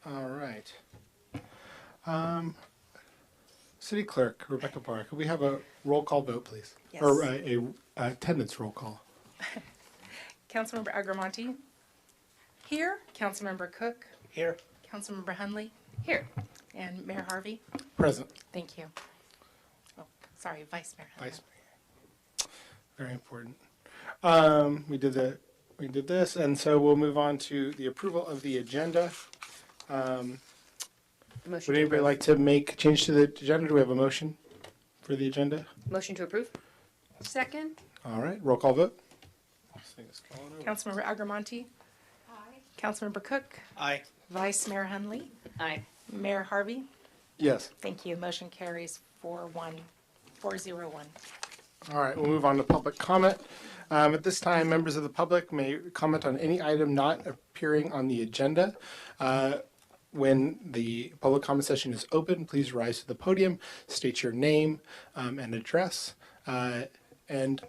All right. City Clerk Rebecca Barr, could we have a roll call vote, please? Yes. Or a attendance roll call. Councilmember Agrimonti? Here. Councilmember Cook? Here. Councilmember Hundley? Here. And Mayor Harvey? Present. Thank you. Oh, sorry, Vice Mayor Hundley. Vice Mayor. Very important. We did this, and so we'll move on to the approval of the agenda. Would anybody like to make change to the agenda? Do we have a motion for the agenda? Motion to approve. Second. All right, roll call vote. Councilmember Agrimonti? Aye. Councilmember Cook? Aye. Vice Mayor Hundley? Aye. Mayor Harvey? Yes. Thank you. Motion carries 401. All right, we'll move on to public comment. At this time, members of the public may comment on any item not appearing on the agenda. When the public comment session is open, please rise to the podium, state your name and address, and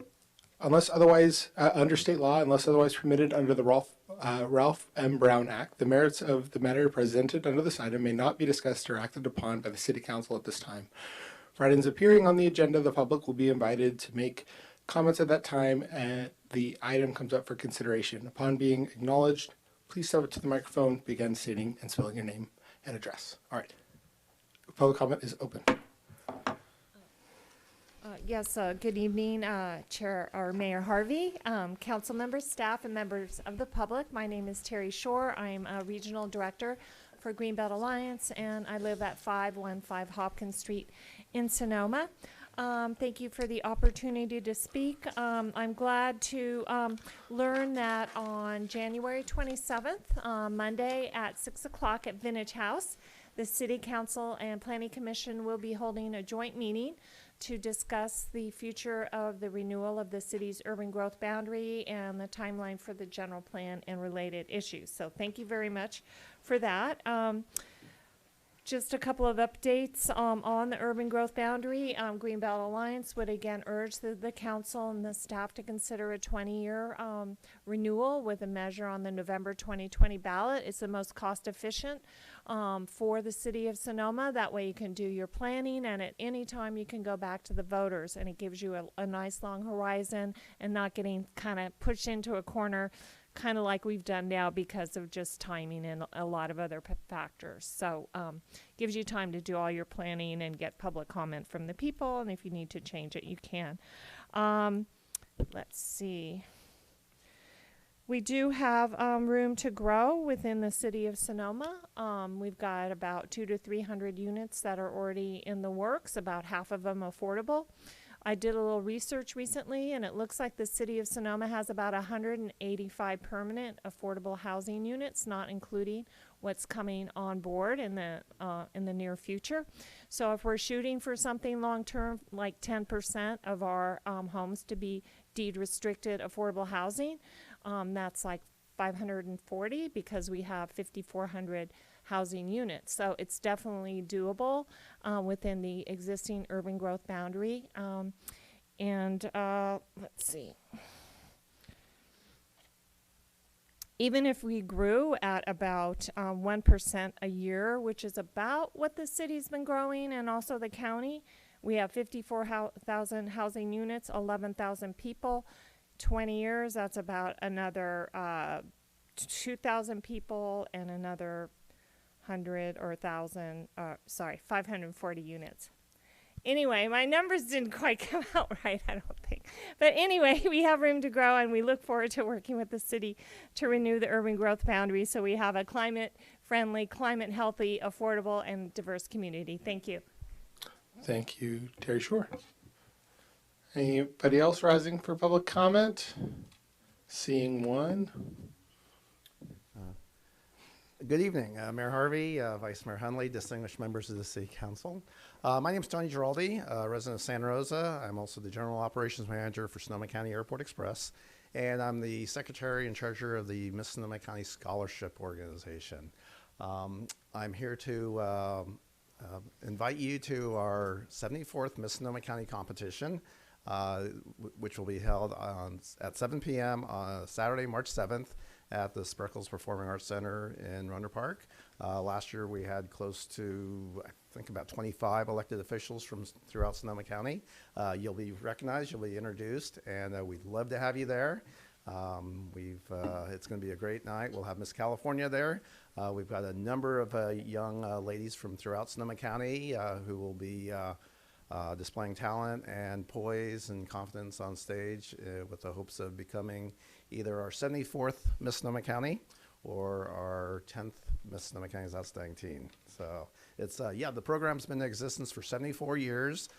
unless otherwise, under state law, unless otherwise permitted under the Ralph M. Brown Act, the merits of the matter presented under this item may not be discussed or acted upon by the City Council at this time. For items appearing on the agenda, the public will be invited to make comments at that time, and the item comes up for consideration. Upon being acknowledged, please step up to the microphone, begin stating and spelling your name and address. All right. Public comment is open. Yes, good evening, Chair or Mayor Harvey, council members, staff, and members of the public. My name is Terry Shore. I'm a regional director for Greenbelt Alliance, and I live at 515 Hopkins Street in Sonoma. Thank you for the opportunity to speak. I'm glad to learn that on January 27th, Monday at 6 o'clock at Vintage House, the City Council and Planning Commission will be holding a joint meeting to discuss the future of the renewal of the city's urban growth boundary and the timeline for the general plan and related issues. So thank you very much for that. Just a couple of updates on the urban growth boundary. Greenbelt Alliance would again urge the council and the staff to consider a 20-year renewal with a measure on the November 2020 ballot. It's the most cost efficient for the city of Sonoma. That way you can do your planning, and at any time you can go back to the voters, and it gives you a nice long horizon and not getting kind of pushed into a corner, kind of like we've done now because of just timing and a lot of other factors. So gives you time to do all your planning and get public comment from the people, and if you need to change it, you can. Let's see. We do have room to grow within the city of Sonoma. We've got about 200 to 300 units that are already in the works, about half of them affordable. I did a little research recently, and it looks like the city of Sonoma has about 185 permanent affordable housing units, not including what's coming on board in the near future. So if we're shooting for something long-term, like 10% of our homes to be deed restricted affordable housing, that's like 540 because we have 5,400 housing units. So it's definitely doable within the existing urban growth boundary. Let's see. Even if we grew at about 1% a year, which is about what the city's been growing and also the county, we have 54,000 housing units, 11,000 people. 20 years, that's about another 2,000 people and another 100 or 1,000, 540 units. Anyway, my numbers didn't quite come out right, I don't think. But anyway, we have room to grow, and we look forward to working with the city to renew the urban growth boundary so we have a climate-friendly, climate-healthy, affordable, and diverse community. Thank you. Thank you, Terry Shore. Anybody else rising for public comment? Seeing one. Good evening, Mayor Harvey, Vice Mayor Hundley, distinguished members of the City Council. My name is Tony Giraldi, resident of Santa Rosa. I'm also the General Operations Manager for Sonoma County Airport Express, and I'm the Secretary and Treasurer of the Miss Sonoma County Scholarship Organization. I'm here to invite you to our 74th Miss Sonoma County competition, which will be held at 7 p.m. on Saturday, March 7th at the Spreckles Performing Arts Center in Runner Park. Last year we had close to, I think, about 25 elected officials from throughout Sonoma County. You'll be recognized, you'll be introduced, and we'd love to have you there. It's going to be a great night. We'll have Miss California there. We've got a number of young ladies from throughout Sonoma County who will be displaying talent and poise and confidence on stage with the hopes of becoming either our 74th Miss Sonoma County or our 10th Miss Sonoma County's Outstanding Teen. So it's, the program's been in existence for 74 years.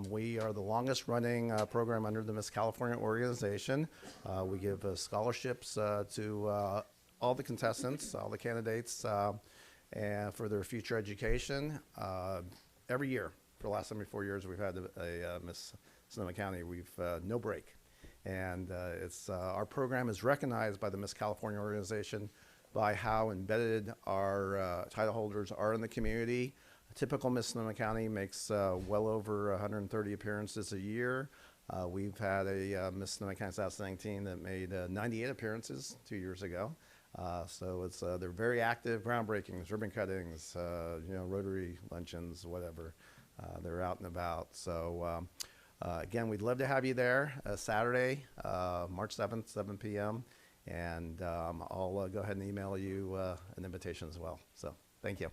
We are the longest running program under the Miss California organization. We give scholarships to all the contestants, all the candidates, and for their future education. Every year, for the last 74 years, we've had a Miss Sonoma County. We've no break. And our program is recognized by the Miss California organization by how embedded our title holders are in the community. A typical Miss Sonoma County makes well over 130 appearances a year. We've had a Miss Sonoma County's Outstanding Teen that made 98 appearances 2 years ago. So they're very active, groundbreakings, ribbon cuttings, Rotary luncheons, whatever. They're out and about. So again, we'd love to have you there Saturday, March 7th, 7 p.m. And I'll go ahead and email you an invitation as well. So thank you.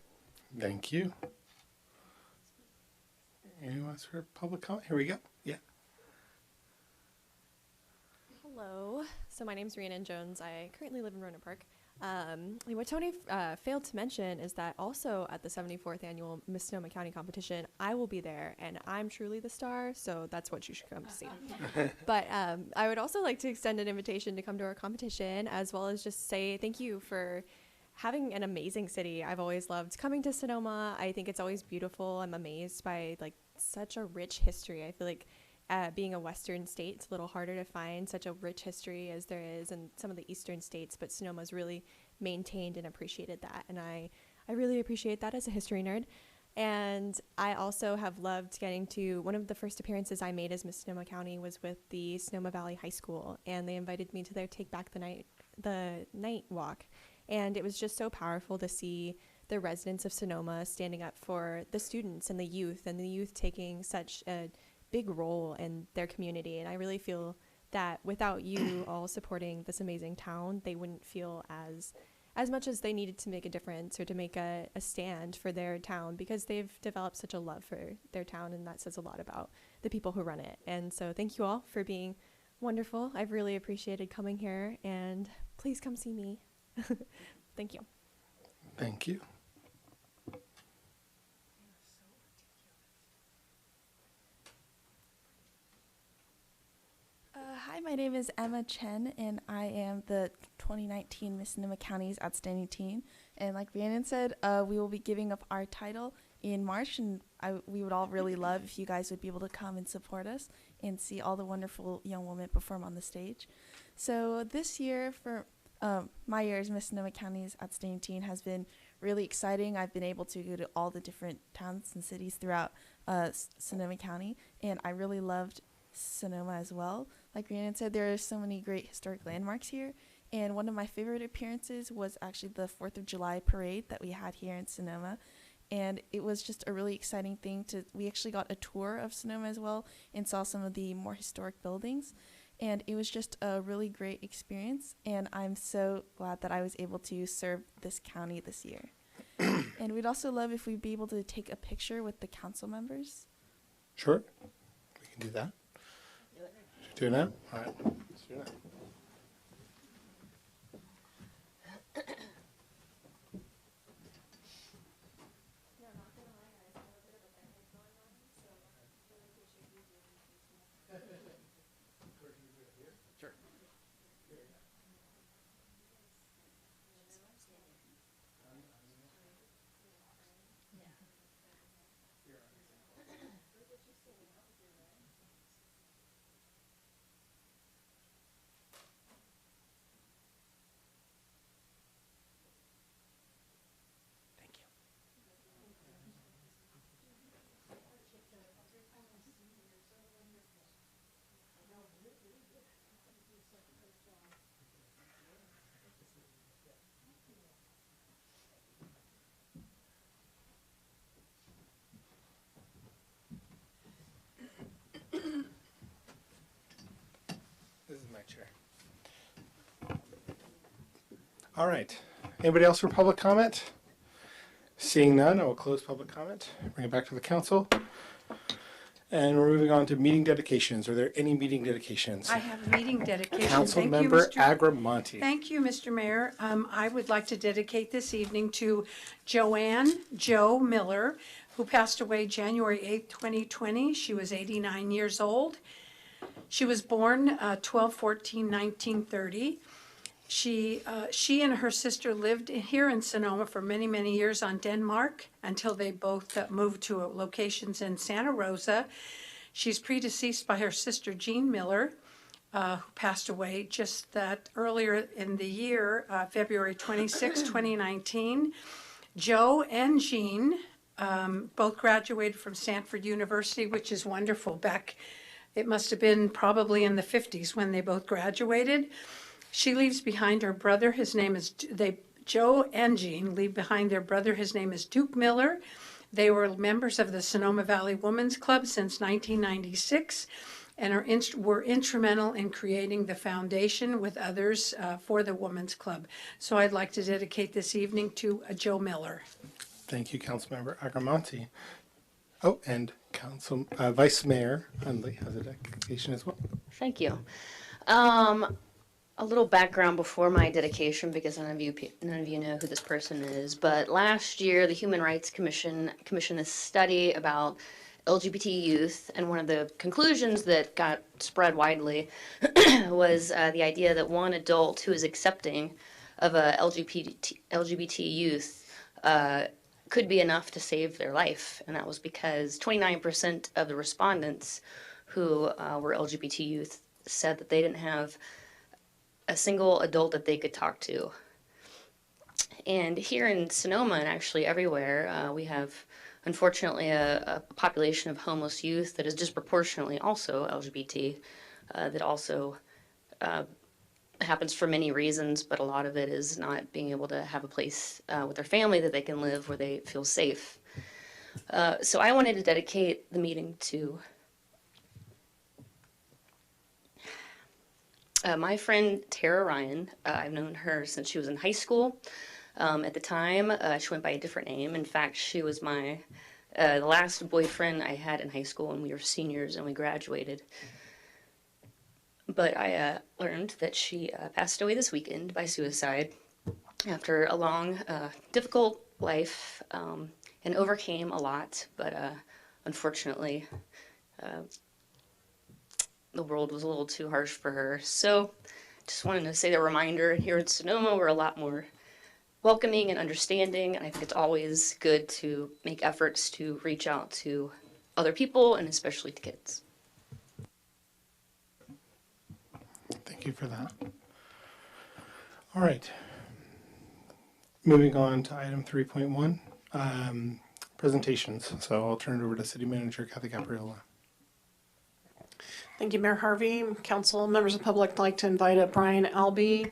Thank you. Anyone else for public comment? Here we go. Yeah. Hello. So my name's Rhiannon Jones. I currently live in Rohnert Park. What Tony failed to mention is that also at the 74th annual Miss Sonoma County competition, I will be there, and I'm truly the star, so that's what you should come to see. But I would also like to extend an invitation to come to our competition, as well as just say thank you for having an amazing city. I've always loved coming to Sonoma. I think it's always beautiful. I'm amazed by such a rich history. I feel like being a Western state, it's a little harder to find such a rich history as there is in some of the Eastern states, but Sonoma's really maintained and appreciated that. And I really appreciate that as a history nerd. And I also have loved getting to, one of the first appearances I made as Miss Sonoma County was with the Sonoma Valley High School, and they invited me to their Take Back the Night walk. And it was just so powerful to see the residents of Sonoma standing up for the students and the youth taking such a big role in their community. And I really feel that without you all supporting this amazing town, they wouldn't feel as much as they needed to make a difference or to make a stand for their town, because they've developed such a love for their town, and that says a lot about the people who run it. And so thank you all for being wonderful. I've really appreciated coming here, and please come see me. Thank you. Thank you. Hi, my name is Emma Chen, and I am the 2019 Miss Sonoma County's Outstanding Teen. And like Rhiannon said, we will be giving up our title in March, and we would all really love if you guys would be able to come and support us and see all the wonderful young women perform on the stage. So this year, for my year as Miss Sonoma County's Outstanding Teen has been really exciting. I've been able to go to all the different towns and cities throughout Sonoma County, and I really loved Sonoma as well. Like Rhiannon said, there are so many great historic landmarks here, and one of my favorite appearances was actually the 4th of July parade that we had here in Sonoma, and it was just a really exciting thing we actually got a tour of Sonoma as well and saw some of the more historic buildings, and it was just a really great experience, and I'm so glad that I was able to serve this county this year. And we'd also love if we'd be able to take a picture with the council members. Sure. We can do that. Do it now? All right. Let's do it now. my chair. All right. Anybody else for public comment? Seeing none, I will close public comment. Bring it back to the council. And we're moving on to meeting dedications. Are there any meeting dedications? I have a meeting dedication. Council Thank member you, Mr. Agrimonti. Thank you, Mr. Mayor. I would like to dedicate this evening to Joanne Jo Miller, who passed away January 8th, 2020. She was 89 years old. She was born 12/14/1930. She and her sister lived here in Sonoma for many, many years on Denmark until they both moved to locations in Santa Rosa. She's predeceased by her sister Jean Miller, who passed away just that earlier in the year, February 26, 2019. Joe and Jean both graduated from Stanford University, which is wonderful. Back, it must have been probably in the 50s when they both graduated. She leaves behind her brother. His name is, Joe and Jean leave behind their brother. His name is Duke Miller. They were members of the Sonoma Valley Women's Club since 1996 and were instrumental in creating the foundation with others for the Women's Club. So I'd like to dedicate this evening to Joe Miller. Thank you, Councilmember Agrimonti. Oh, and Vice Mayor Hundley has a dedication as well. Thank you. A little background before my dedication, because none of you know who this person is. But last year, the Human Rights Commission commissioned a study about LGBT youth, and one of the conclusions that got spread widely was the idea that one adult who is accepting of a LGBT youth could be enough to save their life, and that was because 29% of the respondents who were LGBT youth said that they didn't have a single adult that they could talk to. And here in Sonoma, and actually everywhere, we have, unfortunately, a population of homeless youth that is disproportionately also LGBT, that also happens for many reasons, but a lot of it is not being able to have a place with their family that they can live where they feel safe. So I wanted to dedicate the meeting to my friend Tara Ryan. I've known her since she was in high school. At the time, she went by a different name. In fact, she was the last boyfriend I had in high school when we were seniors and we graduated. But I learned that she passed away this weekend by suicide after a long, difficult life, and overcame a lot. But unfortunately, the world was a little too harsh for her. So just wanted to say the reminder, here in Sonoma, we're a lot more welcoming and understanding, and I think it's always good to make efforts to reach out to other people, and especially to kids. Thank you for that. All right. Moving on to item 3.1, presentations. So I'll turn it over to City Manager Kathy Capriola. Thank you, Mayor Harvey. Council, members of the public, I'd like to invite up Brian Albee.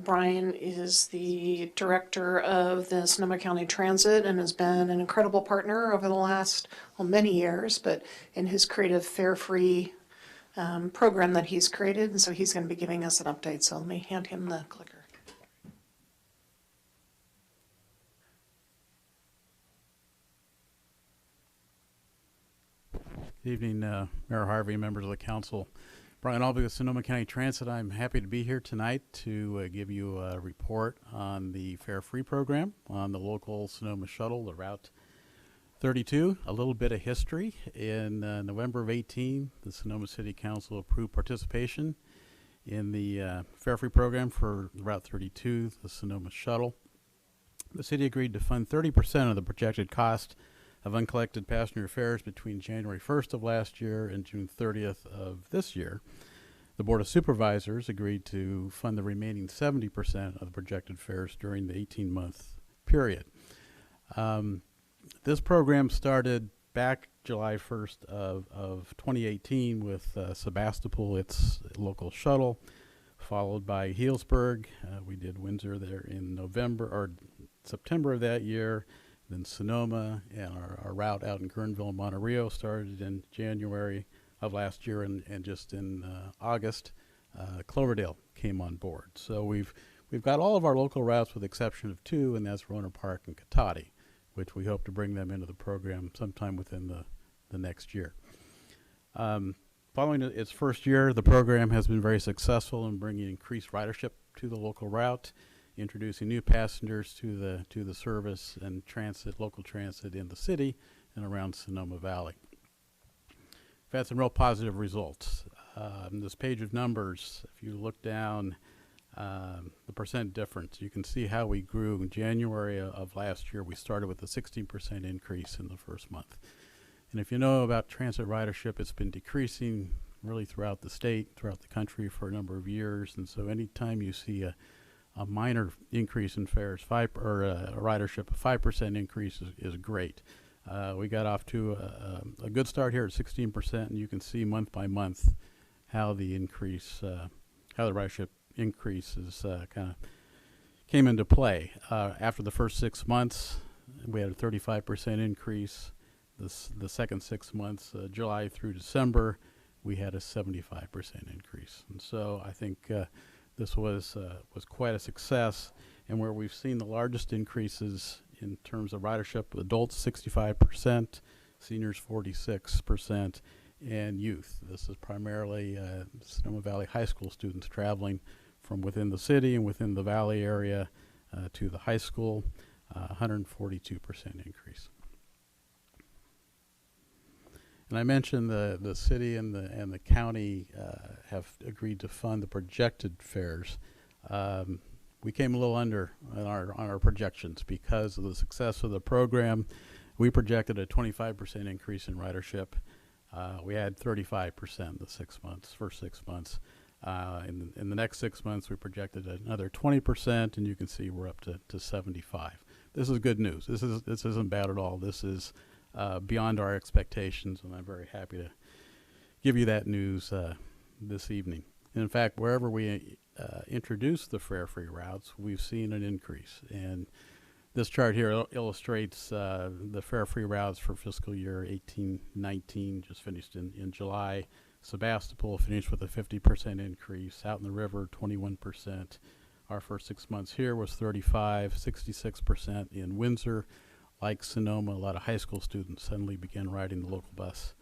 Brian is the director of the Sonoma County Transit and has been an incredible partner over the last, many years, but in his creative Fare Free program that he's created. And so he's going to be giving us an update. So let me hand him the clicker. Good evening, Mayor Harvey, members of the council. Brian Albee with Sonoma County Transit. I'm happy to be here tonight to give you a report on the Fare Free program on the local Sonoma Shuttle, the Route 32. A little bit of history. In November of 18, the Sonoma City Council approved participation in the Fare Free program for Route 32, the Sonoma Shuttle. The city agreed to fund 30% of the projected cost of uncollected passenger fares between January 1st of last year and June 30th of this year. The Board of Supervisors agreed to fund the remaining 70% of the projected fares during the 18-month period. This program started back July 1st of 2018 with Sebastopol, its local shuttle, followed by Healdsburg. We did Windsor there in September of that year. Then Sonoma, and our route out in Kernville and Monterey started in January of last year, and just in August Cloverdale came on board. So we've got all of our local routes with the exception of two, and that's Rohnert Park and Cotati, which we hope to bring them into the program sometime within the next year. Following its first year, the program has been very successful in bringing increased ridership to the local route, introducing new passengers to the service and local transit in the city and around Sonoma Valley. We've had some real positive results. This page of numbers, if you look down the percent difference, you can see how we grew. In January of last year, we started with a 16% increase in the first month. And if you know about transit ridership, it's been decreasing really throughout the state, throughout the country for a number of years. And so anytime you see a minor increase in fares, a ridership, a 5% increase is great. We got off to a good start here at 16%, and you can see month by month how the ridership increases kind of came into play. After the first 6 months, we had a 35% increase. The second 6 months, July through December, we had a 75% increase. And so I think this was quite a success, and where we've seen the largest increases in terms of ridership, adults 65%, seniors 46%, and youth. This is primarily Sonoma Valley High School students traveling from within the city and within the valley area to the high school, 142% increase. And I mentioned the city and the county have agreed to fund the projected fares. We came a little under on our projections because of the success of the program. We projected a 25% increase in ridership. We had 35% the first 6 months. In the next 6 months, we projected another 20%, and you can see we're up to 75. This is good news. This isn't bad at all. This is beyond our expectations, and I'm very happy to give you that news this evening. And in fact, wherever we introduce the fare-free routes, we've seen an increase. And this chart here illustrates the fare-free routes for fiscal year 18-19, just finished in July. Sebastopol finished with a 50% increase. Out in the river, 21%. Our first 6 months here was 35, 66% in Windsor. Like Sonoma, a lot of high school students suddenly began riding the local bus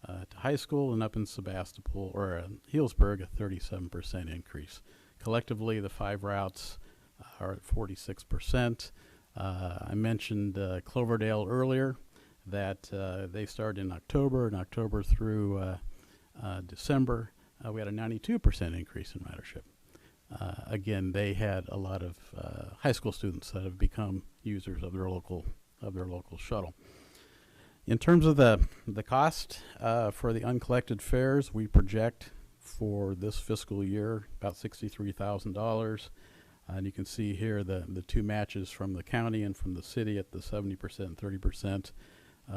to high school, and up in Sebastopol or Healdsburg, a 37% increase. Collectively, the 5 routes are at 46%. I mentioned Cloverdale earlier, that they started in October, and October through December, we had a 92% increase in ridership. Again, they had a lot of high school students that have become users of their local shuttle. In terms of the cost for the uncollected fares, we project for this fiscal year about $63,000. And you can see here the two matches from the county and from the city at the 70% and 30%.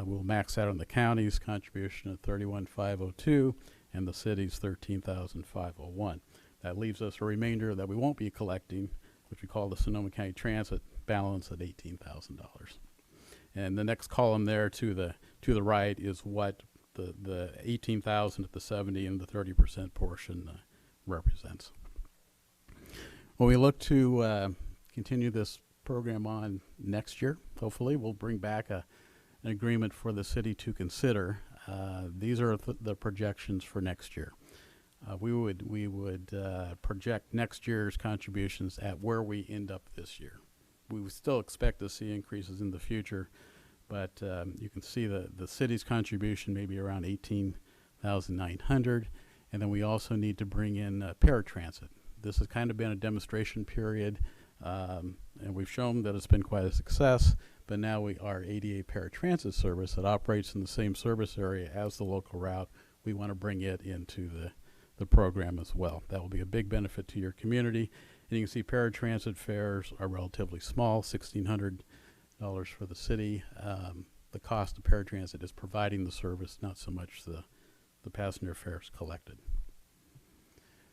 We'll max out on the county's contribution at $31,502 and the city's $13,501. That leaves us a remainder that we won't be collecting, which we call the Sonoma County Transit balance at $18,000. And the next column there to the right is what the 18,000 at the 70 and the 30% portion represents. When we look to continue this program on next year, hopefully we'll bring back an agreement for the city to consider. These are the projections for next year. We would project next year's contributions at where we end up this year. We would still expect to see increases in the future, but you can see the city's contribution may be around $18,900, and then we also need to bring in paratransit. This has kind of been a demonstration period, and we've shown that it's been quite a success, but now our ADA paratransit service that operates in the same service area as the local route, we want to bring it into the program as well. That will be a big benefit to your community. And you can see paratransit fares are relatively small, $1,600 for the city. The cost of paratransit is providing the service, not so much the passenger fares collected.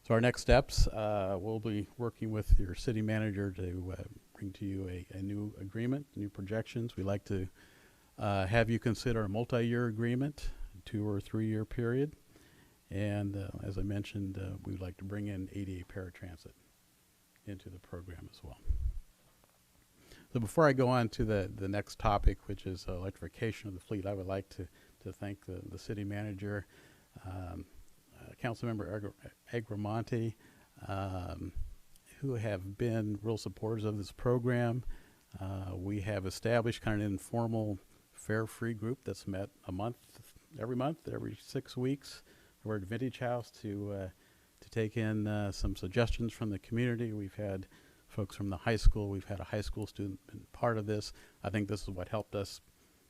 So our next steps, we'll be working with your city manager to bring to you a new agreement, new projections. We'd like to have you consider a multi-year agreement, 2 or 3 year period. And as I mentioned, we'd like to bring in ADA paratransit into the program as well. So before I go on to the next topic, which is electrification of the fleet, I would like to thank the city manager, Councilmember Agrimonti, who have been real supporters of this program. We have established kind of an informal fare-free group that's met every month, every 6 weeks. We're at Vintage House to take in some suggestions from the community. We've had folks from the high school. We've had a high school student been part of this. I think this is what helped us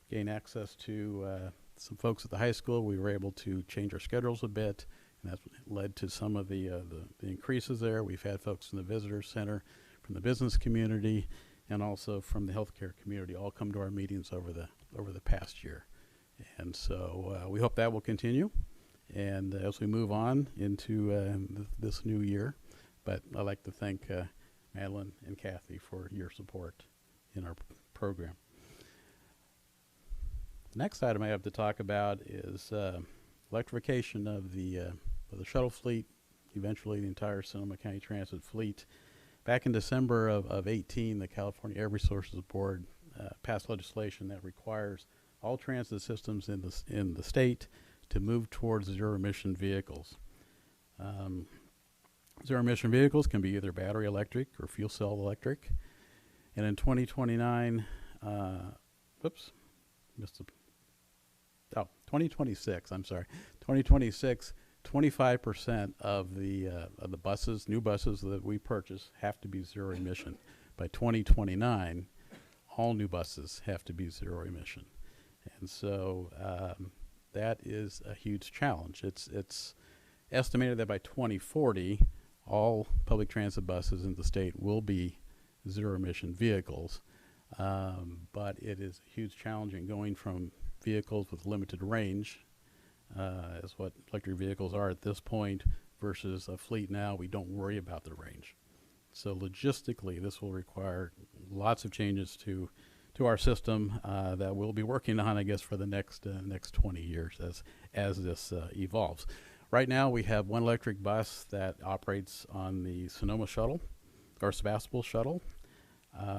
gain access to some folks at the high school. We were able to change our schedules a bit, and that's led to some of the increases there. We've had folks from the visitor center, from the business community, and also from the healthcare community all come to our meetings over the past year. And so we hope that will continue. And as we move on into this new year, but I'd like to thank Madeline and Kathy for your support in our program. The next item I have to talk about is electrification of the shuttle fleet, eventually the entire Sonoma County Transit fleet. Back in December of 18, the California Air Resources Board passed legislation that requires all transit systems in the state to move towards zero-emission vehicles. Zero-emission vehicles can be either battery electric or fuel cell electric. And in 2029, 2026, 25% of the buses, new buses that we purchase, have to be zero emission. By 2029, all new buses have to be zero emission. And so that is a huge challenge. It's estimated that by 2040, all public transit buses in the state will be zero-emission vehicles. But it is a huge challenge in going from vehicles with limited range, as what electric vehicles are at this point, versus a fleet now we don't worry about the range. So logistically, this will require lots of changes to our system that we'll be working on, I guess, for the next 20 years as this evolves. Right now, we have one electric bus that operates on the Sonoma Shuttle, or Sebastopol Shuttle.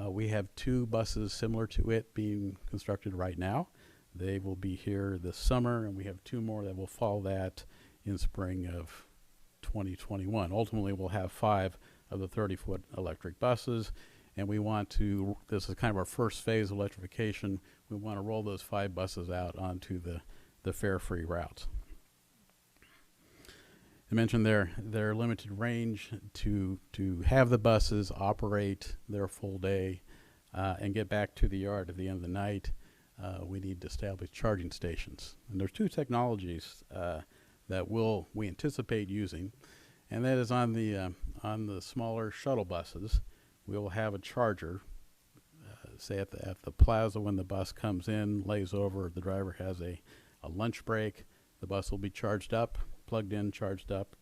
We have two buses similar to it being constructed right now. They will be here this summer, and we have two more that will follow that in spring of 2021. Ultimately, we'll have 5 of the 30-foot electric buses, and we want to, this is kind of our first phase of electrification, we want to roll those 5 buses out onto the fare-free routes. I mentioned their limited range to have the buses operate their full day and get back to the yard at the end of the night. We need to establish charging stations. And there's 2 technologies that we anticipate using, and that is on the smaller shuttle buses. We will have a charger, say at the plaza when the bus comes in, lays over, the driver has a lunch break. The bus will be charged up, plugged in, charged up,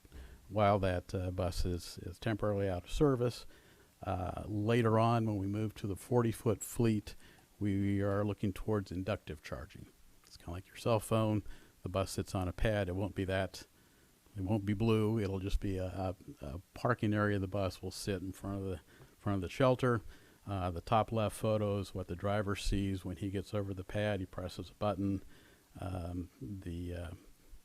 while that bus is temporarily out of service. Later on, when we move to the 40-foot fleet, we are looking towards inductive charging. It's kind of like your cell phone. The bus sits on a pad. It won't be blue. It'll just be a parking area. The bus will sit in front of the shelter. The top left photo is what the driver sees when he gets over the pad. He presses a button. The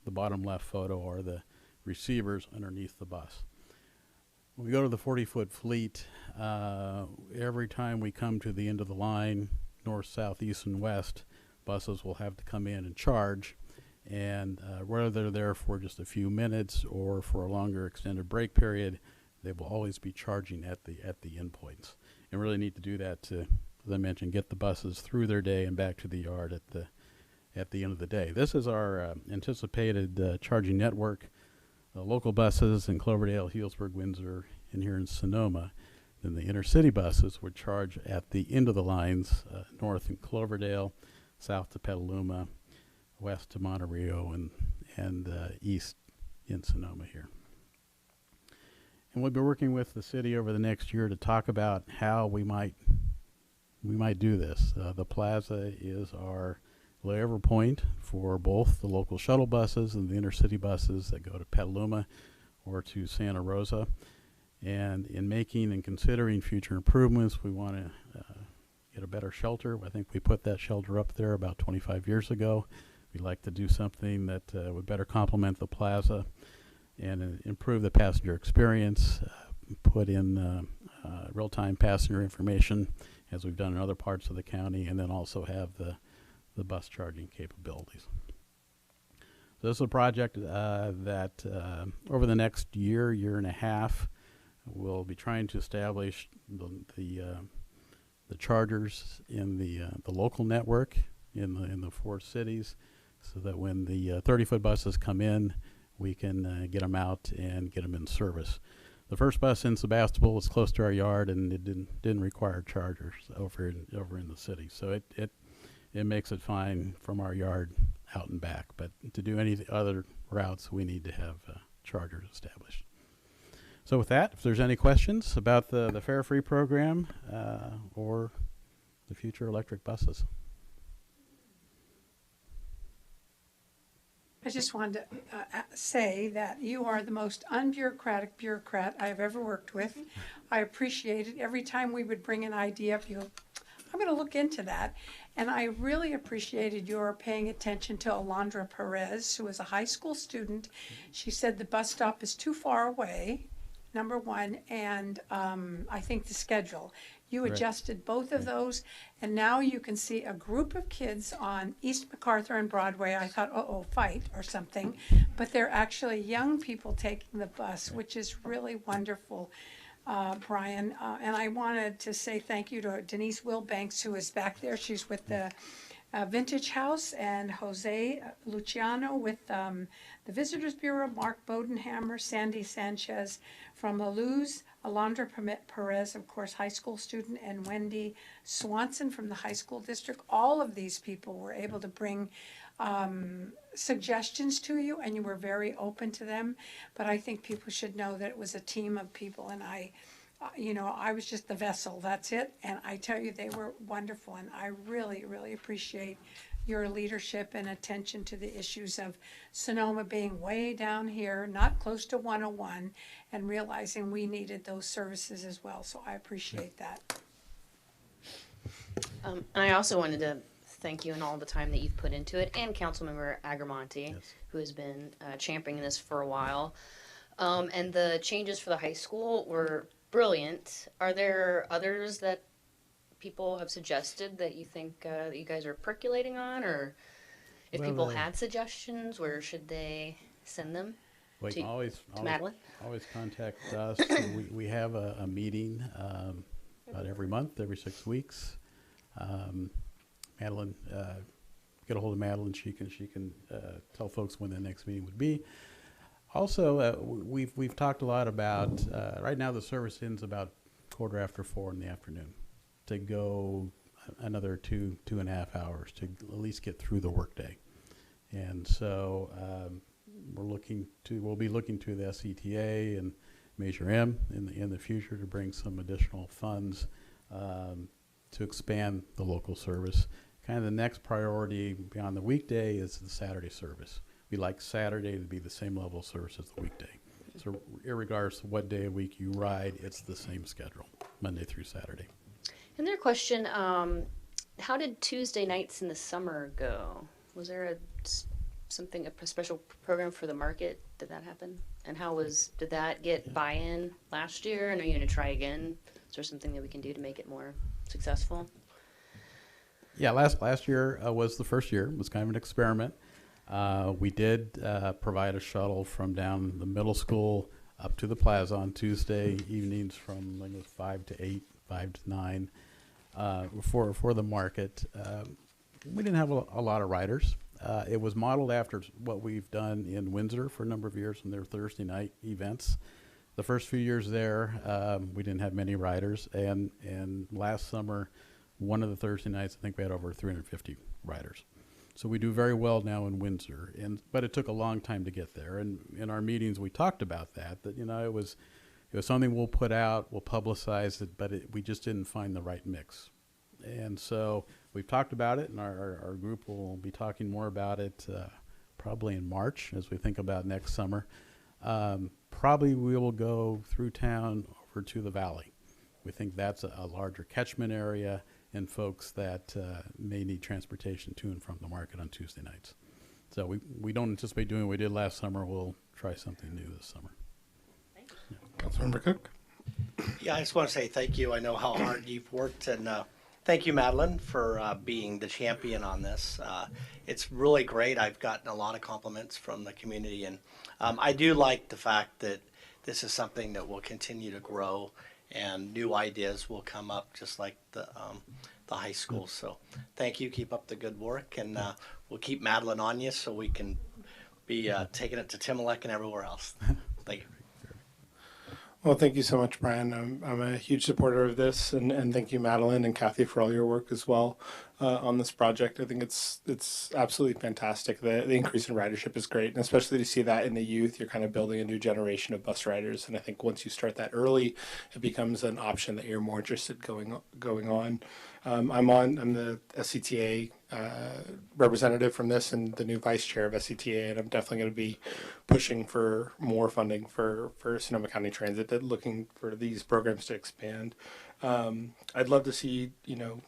bottom left photo are the receivers underneath the bus. When we go to the 40-foot fleet, every time we come to the end of the line, north, south, east, and west, buses will have to come in and charge. And whether they're there for just a few minutes or for a longer extended break period, they will always be charging at the endpoints. And really need to do that to, as I mentioned, get the buses through their day and back to the yard at the end of the day. This is our anticipated charging network. Local buses in Cloverdale, Healdsburg, Windsor, and here in Sonoma. Then the intercity buses would charge at the end of the lines, north in Cloverdale, south to Petaluma, west to Monterey, and east in Sonoma here. And we'll be working with the city over the next year to talk about how we might do this. The plaza is our layover point for both the local shuttle buses and the intercity buses that go to Petaluma or to Santa Rosa. And in making and considering future improvements, we want to get a better shelter. I think we put that shelter up there about 25 years ago. We'd like to do something that would better complement the plaza and improve the passenger experience, put in real-time passenger information as we've done in other parts of the county, and then also have the bus charging capabilities. So this is a project that over the next year and a half, we'll be trying to establish the chargers in the local network in the 4 cities, so that when the 30-foot buses come in, we can get them out and get them in service. The first bus in Sebastopol is close to our yard, and it didn't require chargers over in the city. So it makes it fine from our yard out and back. But to do any other routes, we need to have chargers established. So with that, if there's any questions about the Fare Free program or the future electric buses. I just wanted to say that you are the most unbureaucratic bureaucrat I've ever worked with. I appreciate it. Every time we would bring an idea up, you go, I'm going to look into that. And I really appreciated your paying attention to Alondra Perez, who is a high school student. She said the bus stop is too far away, number one, and I think the schedule. You Right. adjusted both of those, and now you can see a group of kids on East MacArthur and Broadway. I thought, uh-oh, fight or something. But they're actually young people taking the bus, which is really wonderful, Brian. And I wanted to say thank you to Denise Wilbanks, who is back there. She's with the Vintage House, and Jose Luciano with the Visitors Bureau, Mark Bodenhammer, Sandy Sanchez from La Luz, Alondra Perez, of course, high school student, and Wendy Swanson from the high school district. All of these people were able to bring suggestions to you, and you were very open to them. But I think people should know that it was a team of people, and I was just the vessel, that's it. And I tell you, they were wonderful, and I really, really appreciate your leadership and attention to the issues of Sonoma being way down here, not close to 101, and realizing we needed those services as well. So I appreciate that. And I also wanted to thank you and all the time that you've put into it, and Councilmember Agrimonti, Yes. who has been championing this for a while. And the changes for the high school were brilliant. Are there others that people have suggested that you think that you guys are percolating on, or if Well, people had suggestions, where should they send them? We can always Madeline? always contact us. We have a meeting about every month, every 6 weeks. Madeline, get a hold of Madeline. She can tell folks when the next meeting would be. Also, we've talked a lot about right now the service ends about 4:15 in the afternoon. To go another 2.5 hours to at least get through the workday, and so we'll be looking to the SCTA and Measure M in the future to bring some additional funds to expand the local service. Kind of the next priority beyond the weekday is the Saturday service. We like Saturday to be the same level of service as the weekday. So irregardless of what day of week you ride, it's the same schedule, Monday through Saturday. And their question, how did Tuesday nights in the summer go? Was there a special program for the market? Did that happen? And did that get buy-in last year? And are you going to try again? Is there something that we can do to make it more successful? Yeah, last year was the first year. It was kind of an experiment. We did provide a shuttle from down the middle school up to the plaza on Tuesday evenings from 5 to 8, 5 to 9 for the market. We didn't have a lot of riders. It was modeled after what we've done in Windsor for a number of years in their Thursday night events. The first few years there, we didn't have many riders, and last summer, one of the Thursday nights, I think we had over 350 riders. So we do very well now in Windsor, but it took a long time to get there. And in our meetings, we talked about that it was something we'll put out, we'll publicize it, but we just didn't find the right mix. And so we've talked about it, and our group will be talking more about it probably in March as we think about next summer. Probably we will go through town over to the valley. We think that's a larger catchment area and folks that may need transportation to and from the market on Tuesday nights. So we don't anticipate doing what we did last summer. We'll try something new this summer. Councilmember Cook. Yeah, I just want to say thank you. I know how hard you've worked, and thank you, Madeline, for being the champion on this. It's really great. I've gotten a lot of compliments from the community, and I do like the fact that this is something that will continue to grow, and new ideas will come up, just like the high school. So thank you. Keep up the good work, and we'll keep Madeline on you so we can be taking it to Timilek and everywhere else. Thank you. Well, thank you so much, Brian. I'm a huge supporter of this, and thank you, Madeline and Kathy, for all your work as well on this project. I think it's absolutely fantastic. The increase in ridership is great, and especially to see that in the youth, you're kind of building a new generation of bus riders. And I think once you start that early, it becomes an option that you're more interested going on. I'm the SCTA representative from this and the new vice chair of SCTA, and I'm definitely going to be pushing for more funding for Sonoma County Transit, looking for these programs to expand. I'd love to see,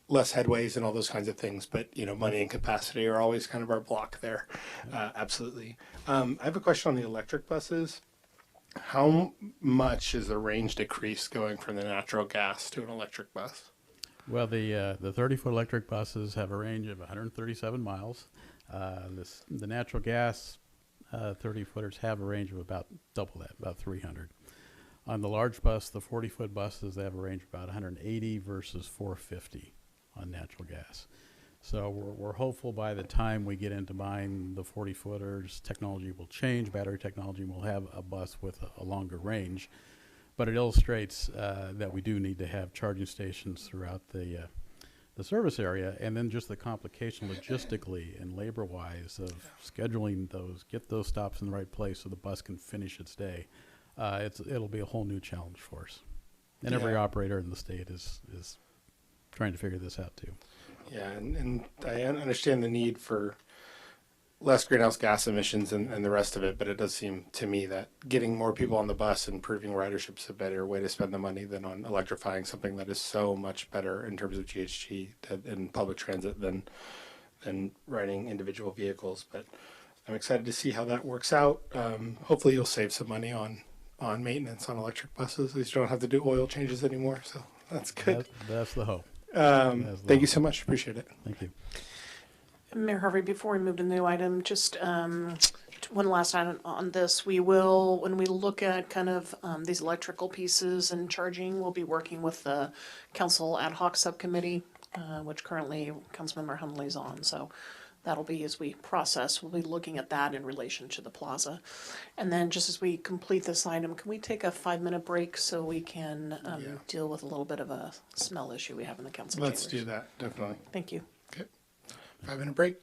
less headways and all those kinds of things, but, money and capacity are always kind of our block there. Absolutely. I have a question on the electric buses. How much is the range decrease going from the natural gas to an electric bus? Well, the 30-foot electric buses have a range of 137 miles. The natural gas 30-footers have a range of about double that, about 300. On the large bus, the 40-foot buses, they have a range of about 180 versus 450 on natural gas. So we're hopeful by the time we get into buying the 40-footers, technology will change, battery technology will have a bus with a longer range. But it illustrates that we do need to have charging stations throughout the service area, and then just the complication logistically and labor-wise of scheduling those, get those stops in the right place so the bus can finish its day. It'll be a whole new challenge for us, and every operator in the state is trying to figure this out too. Yeah, and I understand the need for less greenhouse gas emissions and the rest of it, but it does seem to me that getting more people on the bus and improving ridership is a better way to spend the money than on electrifying something that is so much better in terms of GHG and public transit than riding individual vehicles. But I'm excited to see how that works out. Hopefully you'll save some money on maintenance on electric buses. At least you don't have to do oil changes anymore, so that's good. That's the hope. Thank you so much. Appreciate it. Thank you. Mayor Harvey, before we move to the new item, just one last item on this. We will, when we look at kind of these electrical pieces and charging, we'll be working with the Council Ad Hoc Subcommittee, which currently Councilmember Hundley's on. So that'll be, as we process, we'll be looking at that in relation to the plaza. And then just as we complete this item, can we take a 5-minute break so we can deal with a little bit of a smell issue we have in the council Let's chambers? do that, definitely. Thank you. Okay. 5-minute break.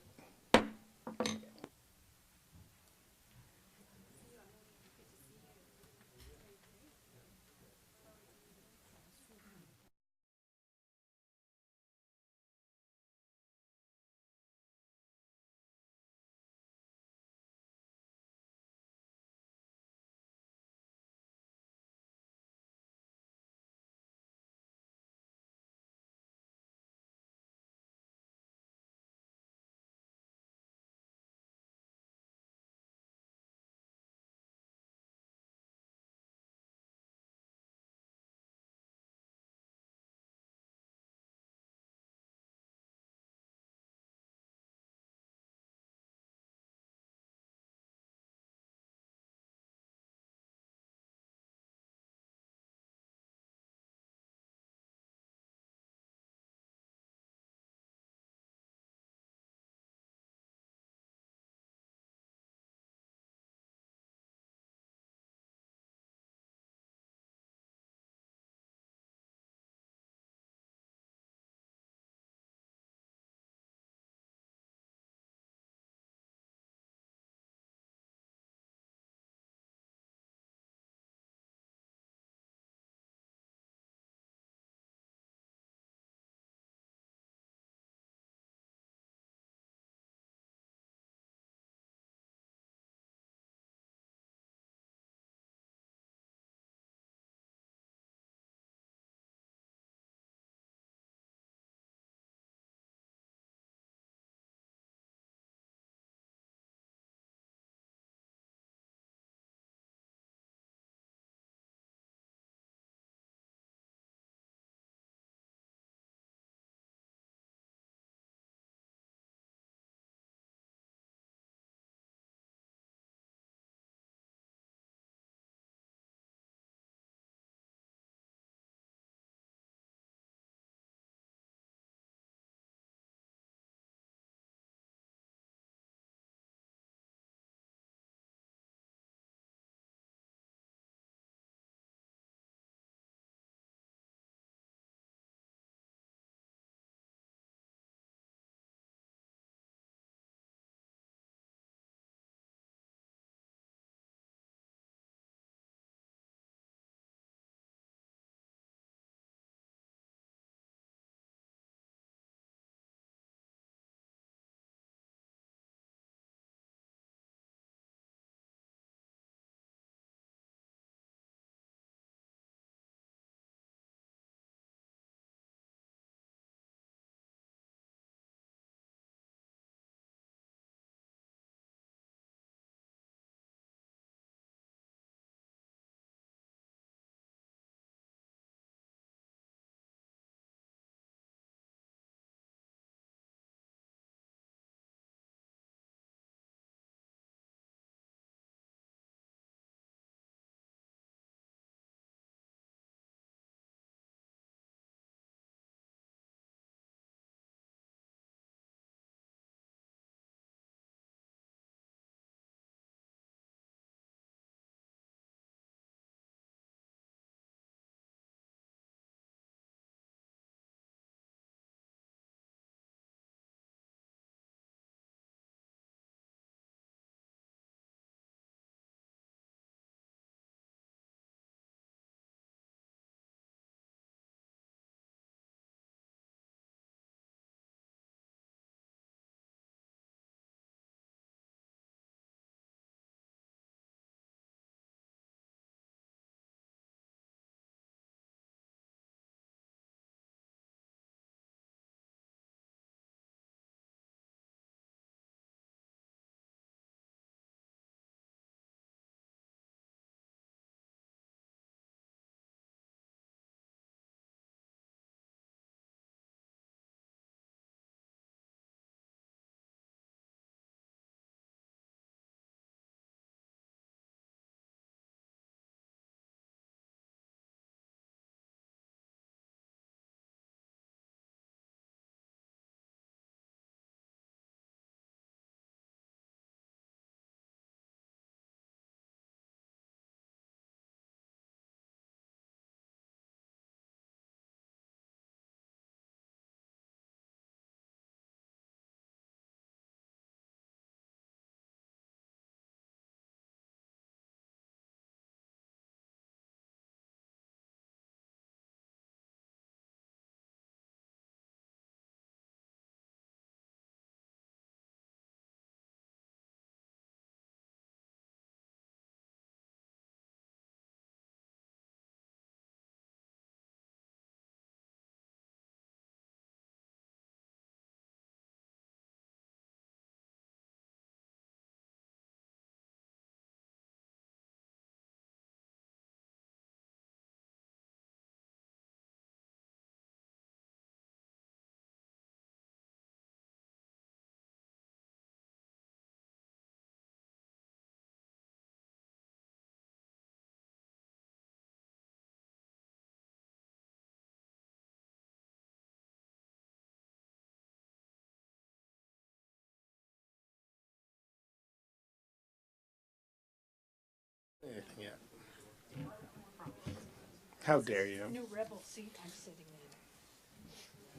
How dare you? New rebel seat I'm sitting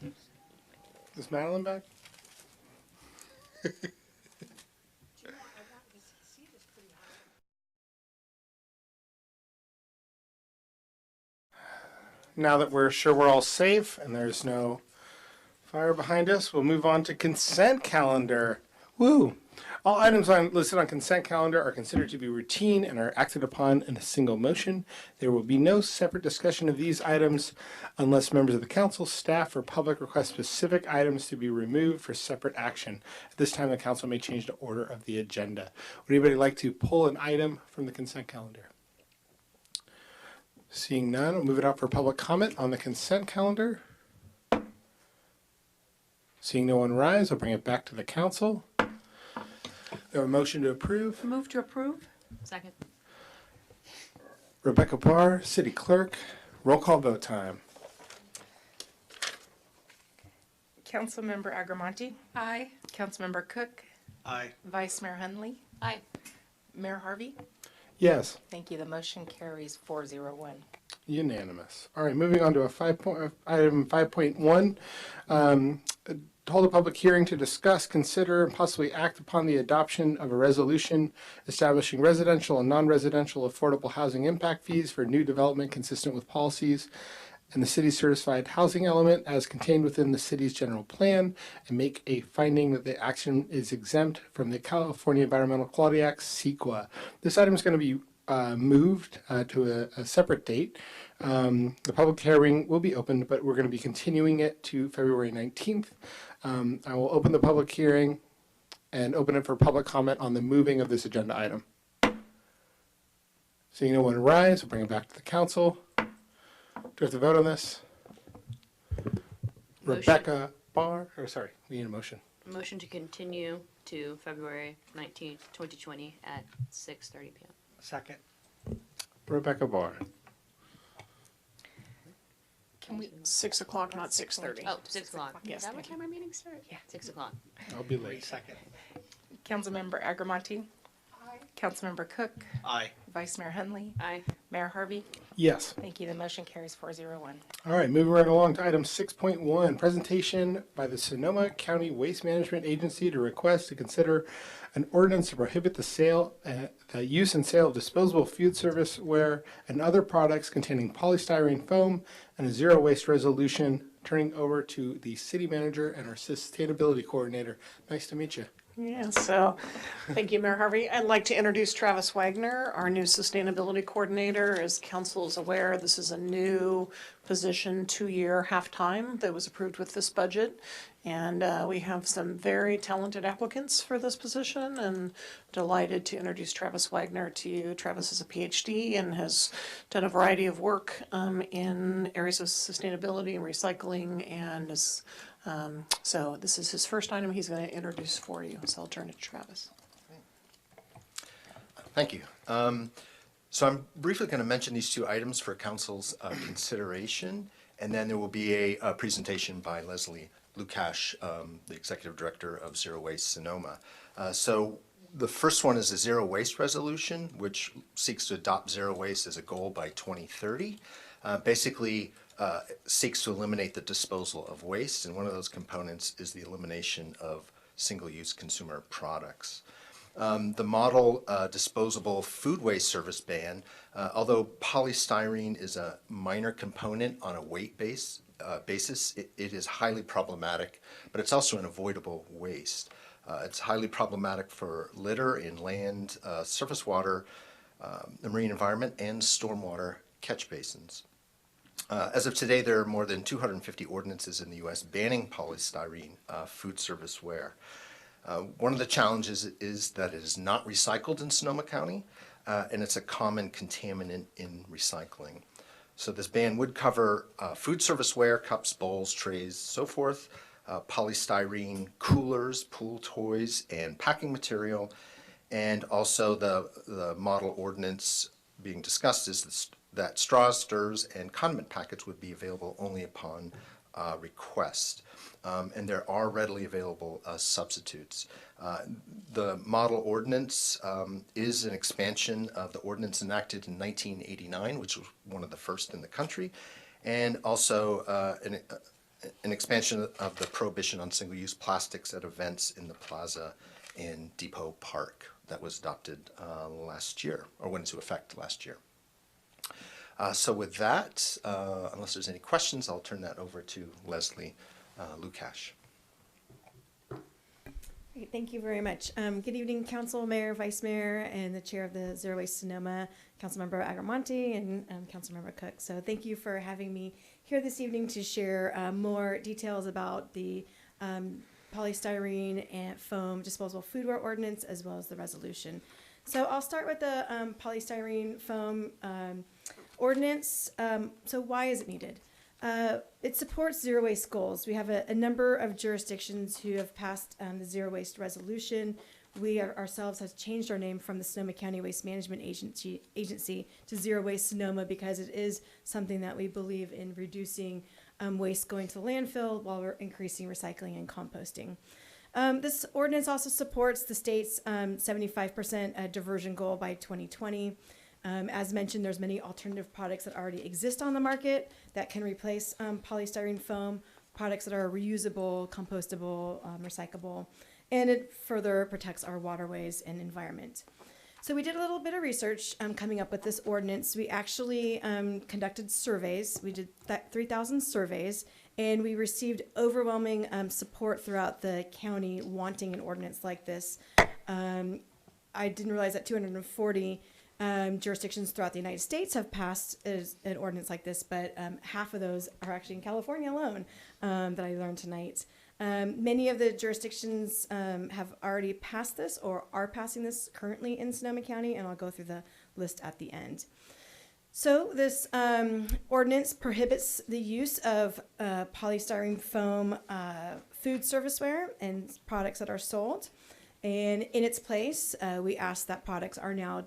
in. Is Madeline back? Now that we're sure we're all safe and there's no fire behind us, we'll move on to consent calendar. Woo! All items listed on consent calendar are considered to be routine and are acted upon in a single motion. There will be no separate discussion of these items unless members of the council, staff, or public request specific items to be removed for separate action. At this time, the council may change the order of the agenda. Would anybody like to pull an item from the consent calendar? Seeing none, we'll move it out for public comment on the consent calendar. Seeing no one rise, I'll bring it back to the council. We have a motion to approve. Move to approve? Second. Rebecca Barr, City Clerk. Roll call vote time. Councilmember Agrimonti. Aye. Councilmember Cook. Aye. Vice Mayor Hundley. Aye. Mayor Harvey. Yes, Thank you. The motion carries 401. unanimous. All right, moving on to item 5.1. Hold a public hearing to discuss, consider, and possibly act upon the adoption of a resolution establishing residential and non-residential affordable housing impact fees for new development consistent with policies and the city's certified housing element as contained within the city's general plan, and make a finding that the action is exempt from the California Environmental Quality Act, CEQA. This item is going to be moved to a separate date. The public hearing will be opened, but we're going to be continuing it to February 19th. I will open the public hearing and open it for public comment on the moving of this agenda item. Seeing no one rise, we'll bring it back to the council. Do we have to vote on this? Motion. Rebecca Barr, or sorry, we need a motion. Motion to continue to February 19th, 2020 at 6:30 p.m. Second. Rebecca Barr. Can we? 6 o'clock, not 6:30. Oh, 6 o'clock. Yes, Is that what thank time our meeting starts? Yeah. 6 o'clock. I'll be late. Second. Councilmember Agrimonti. Aye. Councilmember Cook. Aye. Vice Mayor Hundley. Aye. Mayor Harvey. Yes. Thank you. The motion carries 401. All right, moving right along to item 6.1, presentation by the Sonoma County Waste Management Agency to request to consider an ordinance to prohibit the sale, the use and sale of disposable food serviceware and other products containing polystyrene foam and a zero waste resolution. Turning over to the city manager and our sustainability coordinator. Nice to meet you. Yeah, so thank you, Mayor Harvey. I'd like to introduce Travis Wagner, our new sustainability coordinator. As council is aware, this is a new position, 2-year half-time that was approved with this budget. And we have some very talented applicants for this position, and delighted to introduce Travis Wagner to you. Travis is a PhD and has done a variety of work in areas of sustainability and recycling, and is so this is his first item he's going to introduce for you. So I'll turn it to Travis. Thank you. So I'm briefly going to mention these two items for council's consideration, and then there will be a presentation by Leslie Lukash, the Executive Director of Zero Waste Sonoma. So the first one is a zero waste resolution, which seeks to adopt zero waste as a goal by 2030. Basically, seeks to eliminate the disposal of waste, and one of those components is the elimination of single-use consumer products. The model disposable food waste service ban, although polystyrene is a minor component on a weight basis, it is highly problematic, but it's also an avoidable waste. It's highly problematic for litter in land, surface water, the marine environment, and stormwater catch basins. As of today, there are more than 250 ordinances in the U.S. banning polystyrene food serviceware. One of the challenges is that it is not recycled in Sonoma County, and it's a common contaminant in recycling. So this ban would cover food serviceware, cups, bowls, trays, so forth, polystyrene coolers, pool toys, and packing material, and also the model ordinance being discussed is that straws, stirs, and condiment packets would be available only upon request. And there are readily available substitutes. The model ordinance is an expansion of the ordinance enacted in 1989, which was one of the first in the country, and also an expansion of the prohibition on single-use plastics at events in the plaza in Depot Park that was adopted last year, or went into effect last year. So with that, unless there's any questions, I'll turn that over to Leslie Lukash. Great, thank you very much. Good evening, Council, Mayor, Vice Mayor, and the Chair of the Zero Waste Sonoma, Councilmember Agrimonti, and Councilmember Cook. So thank you for having me here this evening to share more details about the polystyrene and foam disposable foodware ordinance, as well as the resolution. So I'll start with the polystyrene foam ordinance. So why is it needed? It supports zero waste goals. We have a number of jurisdictions who have passed the zero waste resolution. We ourselves has changed our name from the Sonoma County Waste Management Agency to Zero Waste Sonoma because it is something that we believe in reducing waste going to the landfill while we're increasing recycling and composting. This ordinance also supports the state's 75% diversion goal by 2020. As mentioned, there's many alternative products that already exist on the market that can replace polystyrene foam, products that are reusable, compostable, recyclable, and it further protects our waterways and environment. So we did a little bit of research coming up with this ordinance. We actually conducted surveys. We did 3,000 surveys, and we received overwhelming support throughout the county wanting an ordinance like this. I didn't realize that 240 jurisdictions throughout the United States have passed an ordinance like this, but half of those are actually in California alone that I learned tonight. Many of the jurisdictions have already passed this or are passing this currently in Sonoma County, and I'll go through the list at the end. So this ordinance prohibits the use of polystyrene foam food serviceware and products that are sold. And in its place, we ask that products are now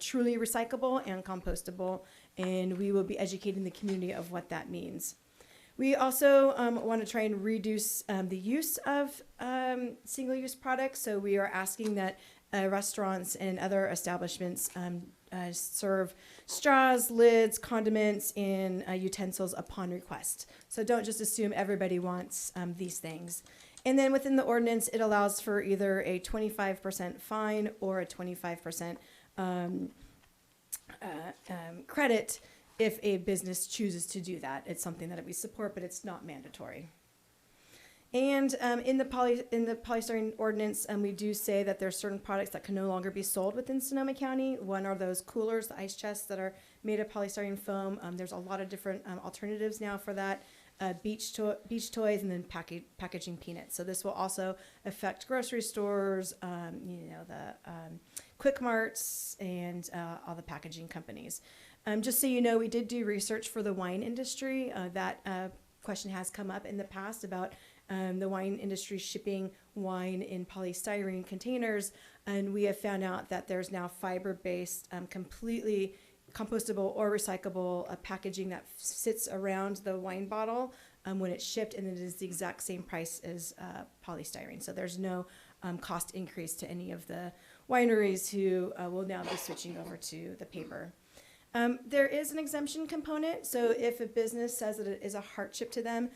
truly recyclable and compostable, and we will be educating the community of what that means. We also want to try and reduce the use of single-use products, so we are asking that restaurants and other establishments serve straws, lids, condiments, and utensils upon request. So don't just assume everybody wants these things. And then within the ordinance, it allows for either a 25% fine or a 25% credit if a business chooses to do that. It's something that we support, but it's not mandatory. And in the polystyrene ordinance, we do say that there are certain products that can no longer be sold within Sonoma County. One are those coolers, the ice chests that are made of polystyrene foam. There's a lot of different alternatives now for that. Beach toys, and then packaging peanuts. So this will also affect grocery stores, the Quick Marts, and all the packaging companies. Just so you know, we did do research for the wine industry. That question has come up in the past about the wine industry shipping wine in polystyrene containers, and we have found out that there's now fiber-based, completely compostable or recyclable packaging that sits around the wine bottle when it's shipped, and it is the exact same price as polystyrene. So there's no cost increase to any of the wineries who will now be switching over to the paper. There is an exemption component, so if a business says that it is a hardship to them,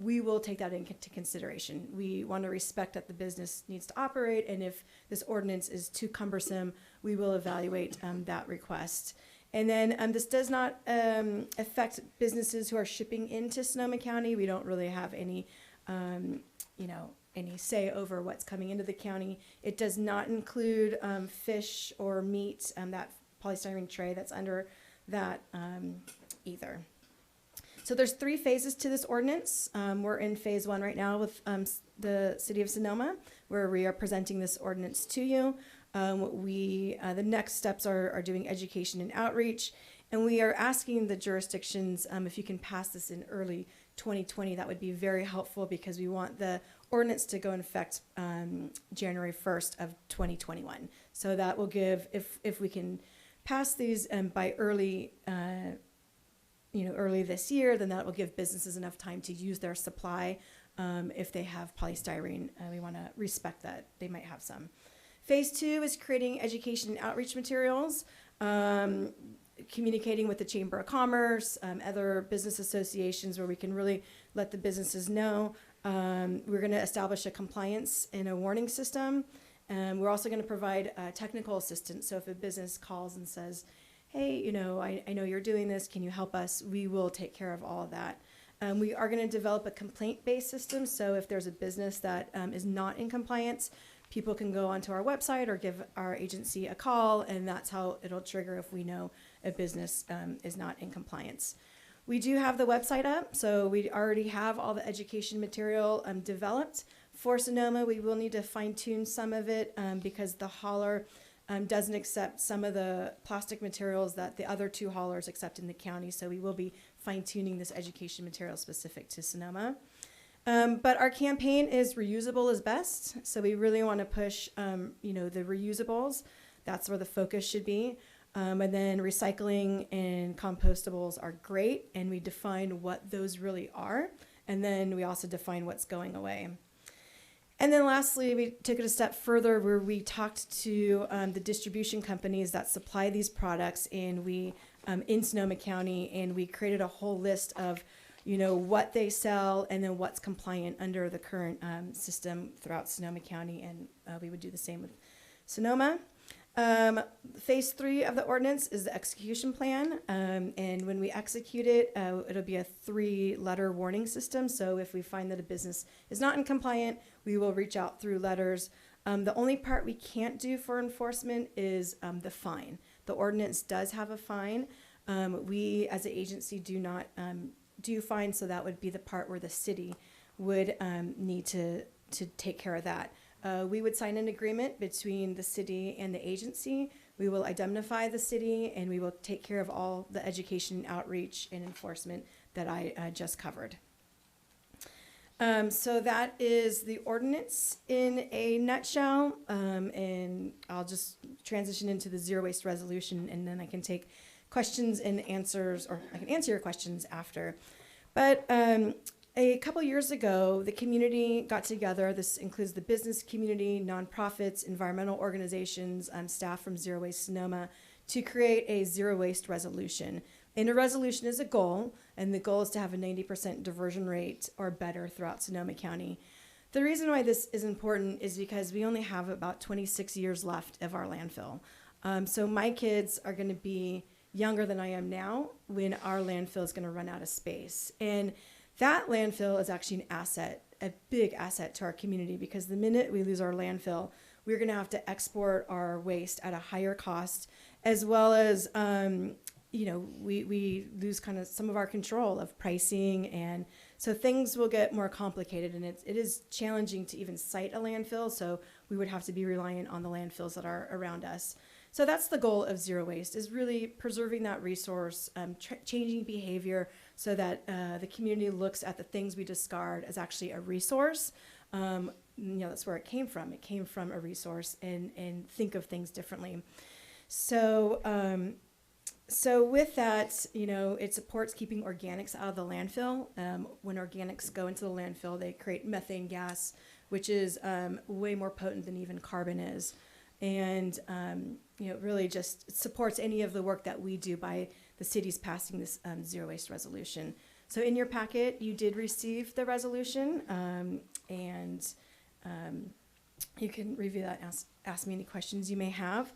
we will take that into consideration. We want to respect that the business needs to operate, and if this ordinance is too cumbersome, we will evaluate that request. And then this does not affect businesses who are shipping into Sonoma County. We don't really have any, any say over what's coming into the county. It does not include fish or meat, that polystyrene tray that's under that either. So there's 3 phases to this ordinance. We're in phase 1 right now with the city of Sonoma, where we are presenting this ordinance to you. The next steps are doing education and outreach, and we are asking the jurisdictions if you can pass this in early 2020. That would be very helpful because we want the ordinance to go in effect January 1st of 2021. So that will give, if we can pass these by early early this year, then that will give businesses enough time to use their supply. If they have polystyrene, we want to respect that they might have some. Phase 2 is creating education and outreach materials, communicating with the Chamber of Commerce, other business associations where we can really let the businesses know. We're going to establish a compliance and a warning system. We're also going to provide technical assistance. So if a business calls and says, hey, I know you're doing this, can you help us? We will take care of all of that. We are going to develop a complaint-based system. So if there's a business that is not in compliance, people can go onto our website or give our agency a call, and that's how it'll trigger if we know a business is not in compliance. We do have the website up, so we already have all the education material developed. For Sonoma, we will need to fine-tune some of it because the hauler doesn't accept some of the plastic materials that the other 2 haulers accept in the county, so we will be fine-tuning this education material specific to Sonoma. But our campaign is reusable is best, so we really want to push, the reusables. That's where the focus should be. And then recycling and compostables are great, and we define what those really are, and then we also define what's going away. And then lastly, we took it a step further where we talked to the distribution companies that supply these products, and we in Sonoma County, and we created a whole list of what they sell and then what's compliant under the current system throughout Sonoma County, and we would do the same with Sonoma. Phase 3 of the ordinance is the execution plan, and when we execute it, it'll be a 3-letter warning system. So if we find that a business is not in compliant, we will reach out through letters. The only part we can't do for enforcement is the fine. The ordinance does have a fine. We as an agency do not do fines, so that would be the part where the city would need to take care of that. We would sign an agreement between the city and the agency. We will indemnify the city, and we will take care of all the education, outreach, and enforcement that I just covered. So that is the ordinance in a nutshell, and I'll just transition into the zero waste resolution, and then I can take questions and answers, or I can answer your questions after. But a couple years ago, the community got together. This includes the business community, nonprofits, environmental organizations, staff from Zero Waste Sonoma, to create a zero waste resolution. And a resolution is a goal, and the goal is to have a 90% diversion rate or better throughout Sonoma County. The reason why this is important is because we only have about 26 years left of our landfill. So my kids are going to be younger than I am now when our landfill is going to run out of space. And that landfill is actually an asset, a big asset to our community, because the minute we lose our landfill, we're going to have to export our waste at a higher cost, as well as, we lose kind of some of our control of pricing. And so things will get more complicated, and it is challenging to even site a landfill. So we would have to be reliant on the landfills that are around us. So that's the goal of zero waste, is really preserving that resource, changing behavior so that the community looks at the things we discard as actually a resource. That's where it came from. It came from a resource, and think of things differently. So with that, it supports keeping organics out of the landfill. When organics go into the landfill, they create methane gas, which is way more potent than even carbon is. And really just supports any of the work that we do by the city's passing this zero waste resolution. So in your packet, you did receive the resolution, and you can review that and ask me any questions you may have.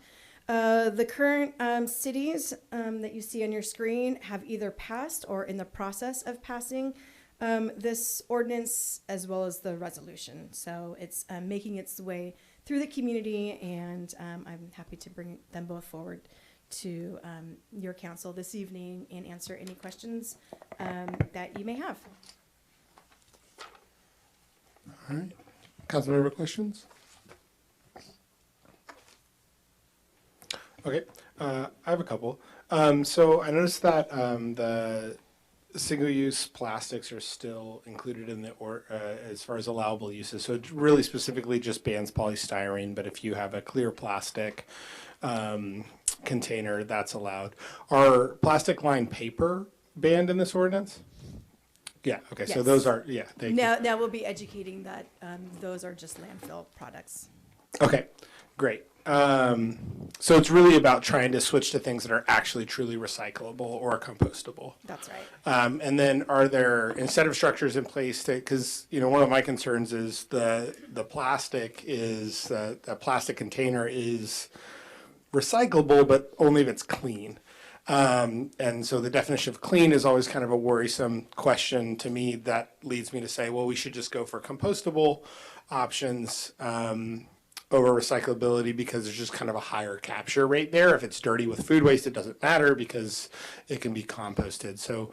The current cities that you see on your screen have either passed or in the process of passing this ordinance, as well as the resolution. So it's making its way through the community, and I'm happy to bring them both forward to your council this evening and answer any questions that you may have. All right. Councilmember questions? Okay, I have a couple. So I noticed that the single-use plastics are still included in the as far as allowable uses. So it really specifically just bans polystyrene, but if you have a clear plastic container, that's allowed. Are plastic lined paper banned in this ordinance? Yeah, okay, so Yes. those are, yeah, thank you. Now we'll be educating that those are just landfill products. Okay, great. So it's really about trying to switch to things that are actually truly recyclable or compostable. That's right. And then are there incentive structures in place to, because, you know, one of my concerns is the plastic is, the plastic container is recyclable, but only if it's clean. And so the definition of clean is always kind of a worrisome question to me that leads me to say, well, we should just go for compostable options over recyclability because there's just kind of a higher capture rate there. If it's dirty with food waste, it doesn't matter because it can be composted. So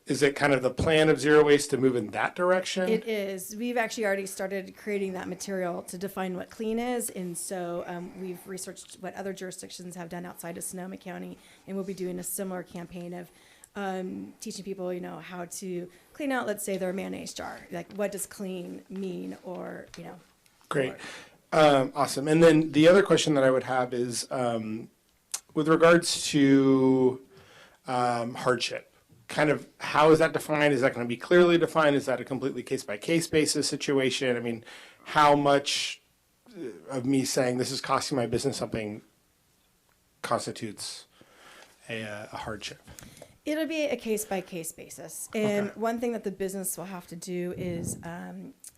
is it kind of the plan of zero waste to move in that direction? It is. We've actually already started creating that material to define what clean is. And so we've researched what other jurisdictions have done outside of Sonoma County. And we'll be doing a similar campaign of teaching people, you know, how to clean out, let's say, their mayonnaise jar. Like, what does clean mean? Or, you know. Great. Awesome. And then the other question that I would have is with regards to hardship. Kind of how is that defined? Is that going to be clearly defined? Is that a completely case-by-case basis situation? I mean, how much of me saying this is costing my business something constitutes a hardship? It'll be a case-by-case basis. And Okay. one thing that the business will have to do is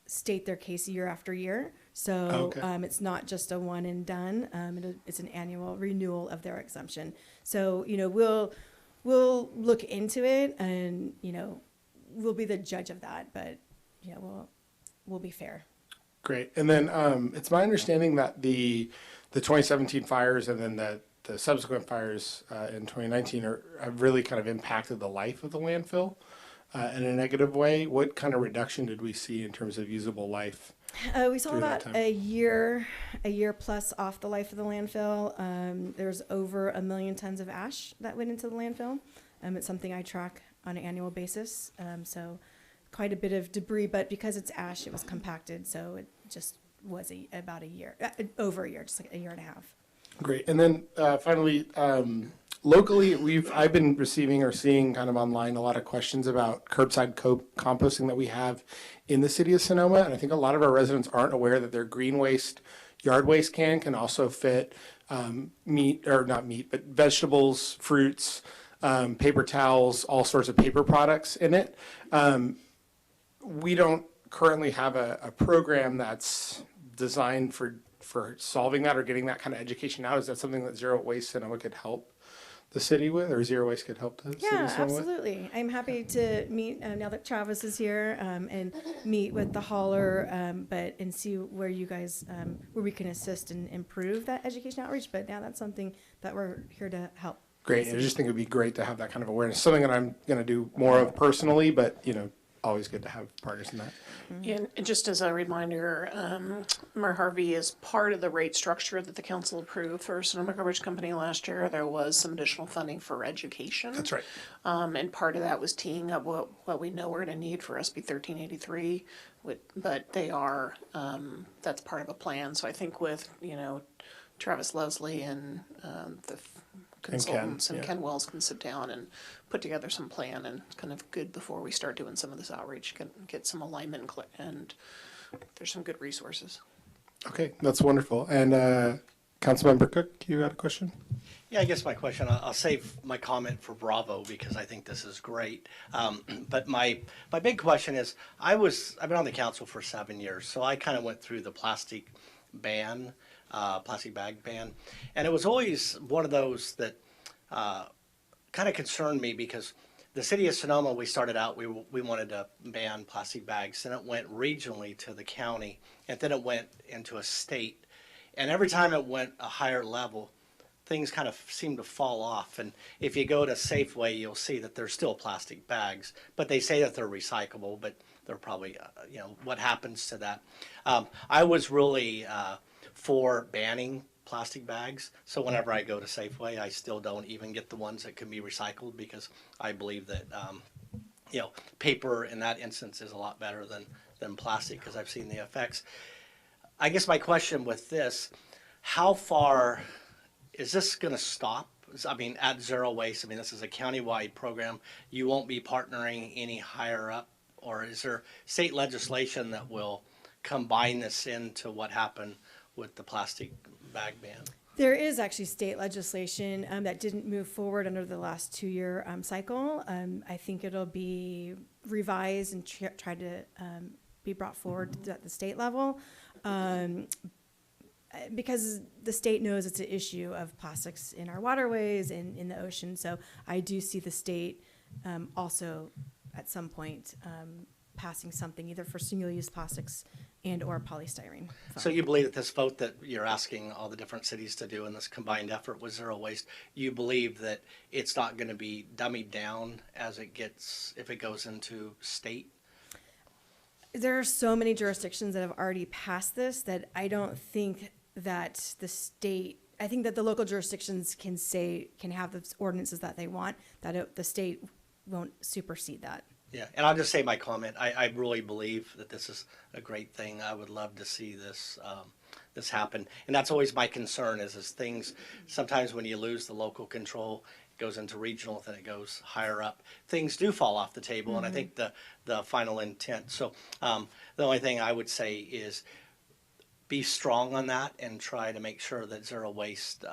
state their case year after year. So Okay. it's not just a one and done. It's an annual renewal of their exemption. So, you know, we'll look into it and, you know, we'll be the judge of that. But, you know, we'll be fair. Great. And then it's my understanding that the 2017 fires and then the subsequent fires in 2019 have really kind of impacted the life of the landfill in a negative way. What kind of reduction did we see in terms of usable life? We saw Through that about time. a year plus off the life of the landfill. There's over 1 million tons of ash that went into the landfill. It's something I track on an annual basis. So quite a bit of debris, but because it's ash, it was compacted. So it just was about a year, over a year, just like a year and a half. Great. And then finally, locally, I've been receiving or seeing kind of online a lot of questions about curbside composting that we have in the city of Sonoma. And I think a lot of our residents aren't aware that their green waste, yard waste can also fit meat, or not meat, but vegetables, fruits, paper towels, all sorts of paper products in it. We don't currently have a program that's designed for solving that or getting that kind of education out. Is that something that Zero Waste Sonoma could help the city with, or Zero Waste could help the city Yeah, of Sonoma with? absolutely. I'm happy to meet now that Travis is here and meet with the hauler, and see where you guys where we can assist and improve that education outreach. But now that's something that we're here to help. Great. I just think it would be great to have that kind of awareness. Something that I'm going to do more of personally, but you know, always good to have partners in that. And just as a reminder, Mayor Harvey is part of the rate structure that the council approved for Sonoma Garbage Company last year. There was some additional funding for education. That's right. And part of that was teeing up what we know we're gonna need for SB 1383. But they are, that's part of a plan. So I think with, you know, Travis Leslie and the consultants and yeah. Ken Wells can sit down and put together some plan and kind of good before we start doing some of this outreach, get some alignment and there's some good resources. Okay, that's wonderful. And Councilmember Cook, you had a question? Yeah, I guess my question, I'll save my comment for Bravo because I think this is great. But my big question is, I've been on the council for 7 years, so I kind of went through the plastic bag ban. And it was always one of those that kind of concerned me because the city of Sonoma, we started out, we wanted to ban plastic bags, and it went regionally to the county, and then it went into a state. And every time it went a higher level, things kind of seem to fall off. And if you go to Safeway, you'll see that there's still plastic bags, but they say that they're recyclable, but they're probably, you know, what happens to that? I was really for banning plastic bags. So whenever I go to Safeway, I still don't even get the ones that can be recycled because I believe that, you know, paper in that instance is a lot better than plastic because I've seen the effects. I guess my question with this, how far is this going to stop I mean, at Zero Waste, I mean, this is a countywide program. You won't be partnering any higher up, or is there state legislation that will combine this into what happened with the plastic bag ban? There is actually state legislation that didn't move forward under the last 2-year cycle. I think it'll be revised and try to be brought forward at the state level. Because the state knows it's an issue of plastics in our waterways and in the ocean. So I do see the state also at some point passing something either for single-use plastics and or polystyrene. So you believe that this vote that you're asking all the different cities to do in this combined effort with Zero Waste, you believe that it's not going to be dummied down as it gets, if it goes into state? There are so many jurisdictions that have already passed this that I don't think that the state, I think that the local jurisdictions can have the ordinances that they want, that the state won't supersede that. Yeah, and I'll just say my comment. I really believe that this is a great thing. I would love to see this this happen, and that's always my concern. Is things sometimes when you lose the local control, it goes into regional, then it goes higher up. Things do fall off the table, and I think the final intent. So the only thing I would say is be strong on that and try to make sure that Zero Waste,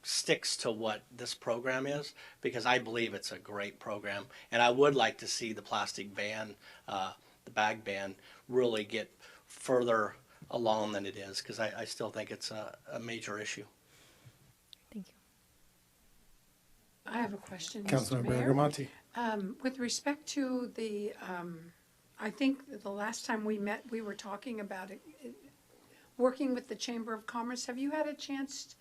sticks to what this program is, because I believe it's a great program. And I would like to see the plastic ban, the bag ban, really get further along than it is, because I still think it's a major issue. Thank you. I have a question, Mr. Councilmember Mayor. Agrimonti. With respect to the, I think the last time we met, we were talking about working with the Chamber of Commerce. Have you had a chance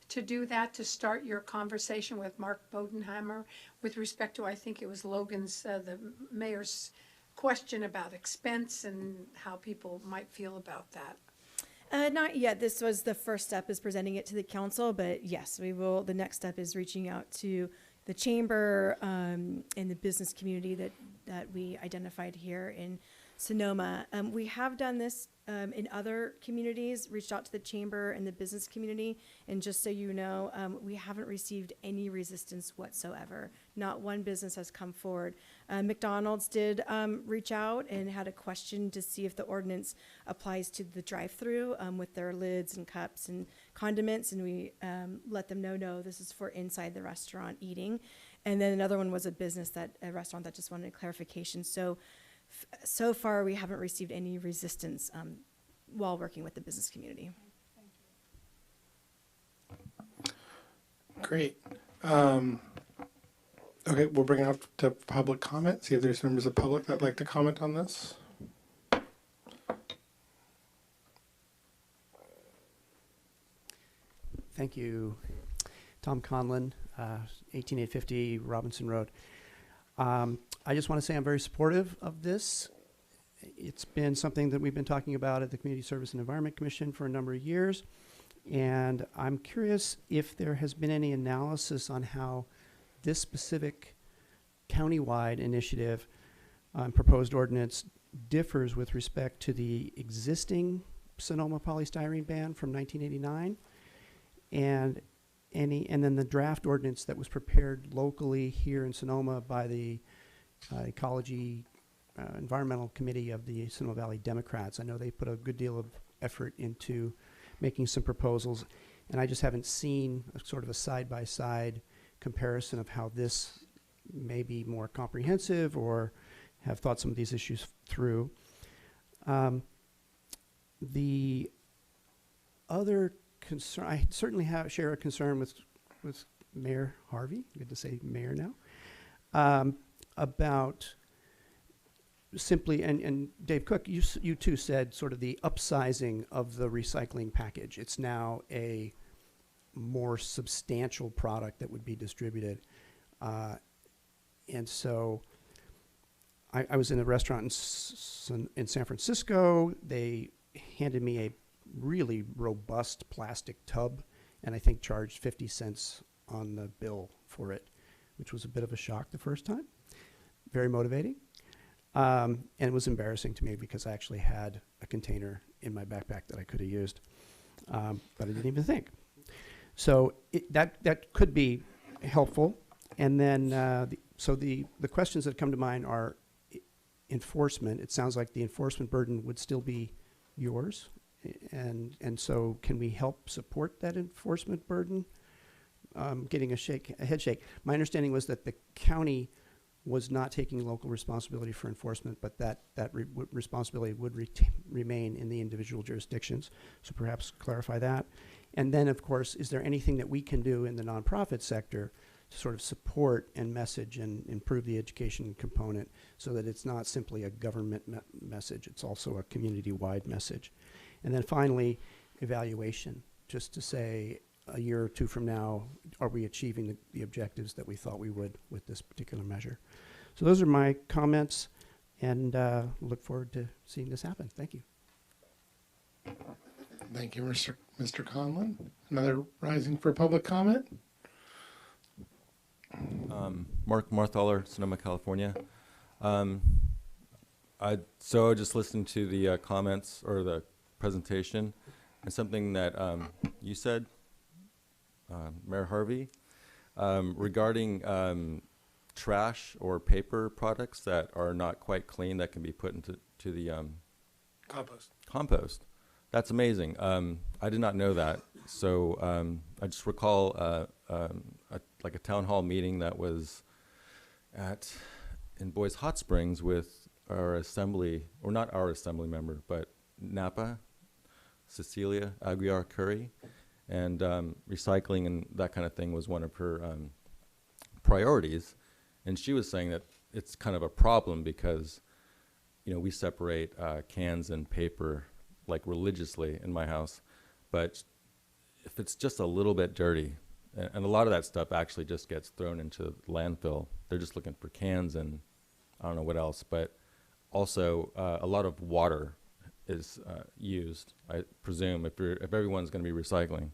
to do that, to start your conversation with Mark Bodenheimer with respect to, I think it was Logan's, the mayor's question about expense and how people might feel about that? Not yet. This was the first step, is presenting it to the council, but yes, we will. The next step is reaching out to the chamber and the business community that we identified here in Sonoma. We have done this in other communities, reached out to the chamber and the business community, and just so you know, we haven't received any resistance whatsoever. Not one business has come forward. McDonald's did reach out and had a question to see if the ordinance applies to the drive-through with their lids and cups and condiments, and we let them know, no, this is for inside the restaurant eating. And then another one was a restaurant that just wanted clarification. So far, we haven't received any resistance while working with the business community. Great. Okay, we'll bring it up to public comment. See if there's members of the public that'd like to comment on this. Thank you. Tom Conlon, 18850 Robinson Road. I just want to say I'm very supportive of this. It's been something that we've been talking about at the Community Service and Environment Commission for a number of years. And I'm curious if there has been any analysis on how this specific countywide initiative proposed ordinance differs with respect to the existing Sonoma polystyrene ban from 1989 and then the draft ordinance that was prepared locally here in Sonoma by the Ecology Environmental Committee of the Sonoma Valley Democrats. I know they put a good deal of effort into making some proposals, and I just haven't seen a sort of a side-by-side comparison of how this may be more comprehensive or have thought some of these issues through. The other concern, I certainly share a concern with Mayor Harvey, good to say mayor now, about simply, and Dave Cook, you too said sort of the upsizing of the recycling package. It's now a more substantial product that would be distributed. And so I was in a restaurant in San Francisco. They handed me a really robust plastic tub and I think charged 50 cents on the bill for it, which was a bit of a shock the first time. Very motivating. And it was embarrassing to me because I actually had a container in my backpack that I could have used, but I didn't even think. So that could be helpful. And then the questions that come to mind are enforcement. It sounds like the enforcement burden would still be yours. And so can we help support that enforcement burden? Getting a head shake. My understanding was that the county was not taking local responsibility for enforcement, but that responsibility would remain in the individual jurisdictions. So perhaps clarify that. And then, of course, is there anything that we can do in the nonprofit sector to sort of support and message and improve the education component so that it's not simply a government message, it's also a community-wide message. And then finally, evaluation, just to say a year or two from now, are we achieving the objectives that we thought we would with this particular measure? So those are my comments, and look forward to seeing this happen. Thank you. Thank you, Mr. Conlon. Another rising for public comment? Mark Marthaler, Sonoma, California. I just listened to the comments or the presentation, and something that you said, Mayor Harvey, regarding trash or paper products that are not quite clean that can be put into the compost. That's amazing. I did not know that. So I just recall like a town hall meeting that was in Boys Hot Springs with our assembly, or not our assembly member, but Napa, Cecilia Aguiar Curry, and recycling and that kind of thing was one of her priorities. And she was saying that it's kind of a problem because, we separate cans and paper like religiously in my house, but if it's just a little bit dirty, and a lot of that stuff actually just gets thrown into landfill. They're just looking for cans and I don't know what else, but also a lot of water is used. I presume if everyone's going to be recycling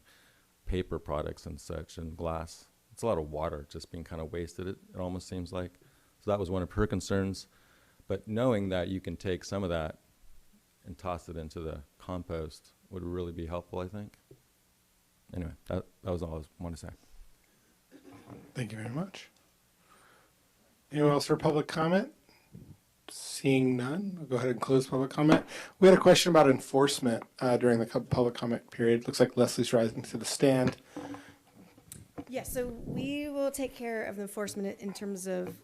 paper products and such and glass, it's a lot of water just being kind of wasted. It almost seems like. So that was one of her concerns. But knowing that you can take some of that and toss it into the compost would really be helpful, I think. Anyway, that was all I wanted to say. Thank you very much. Anyone else for public comment? Seeing none, I'll go ahead and close public comment. We had a question about enforcement during the public comment period. Looks like Leslie's rising to the stand. Yes, so we will take care of the enforcement in terms of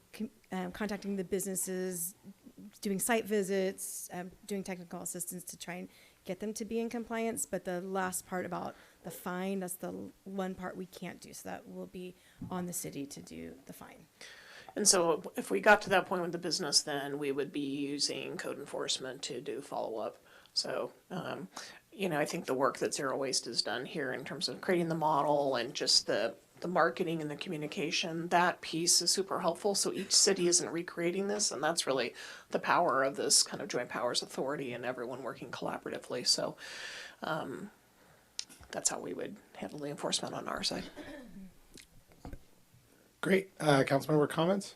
contacting the businesses, doing site visits, doing technical assistance to try and get them to be in compliance. But the last part about the fine, that's the one part we can't do. So that will be on the city to do the fine. And so if we got to that point with the business, then we would be using code enforcement to do follow-up. So, I think the work that Zero Waste has done here in terms of creating the model and just the marketing and the communication, that piece is super helpful. So each city isn't recreating this, and that's really the power of this kind of joint powers authority and everyone working collaboratively. So that's how we would handle the enforcement on our side. Great. Councilmember comments?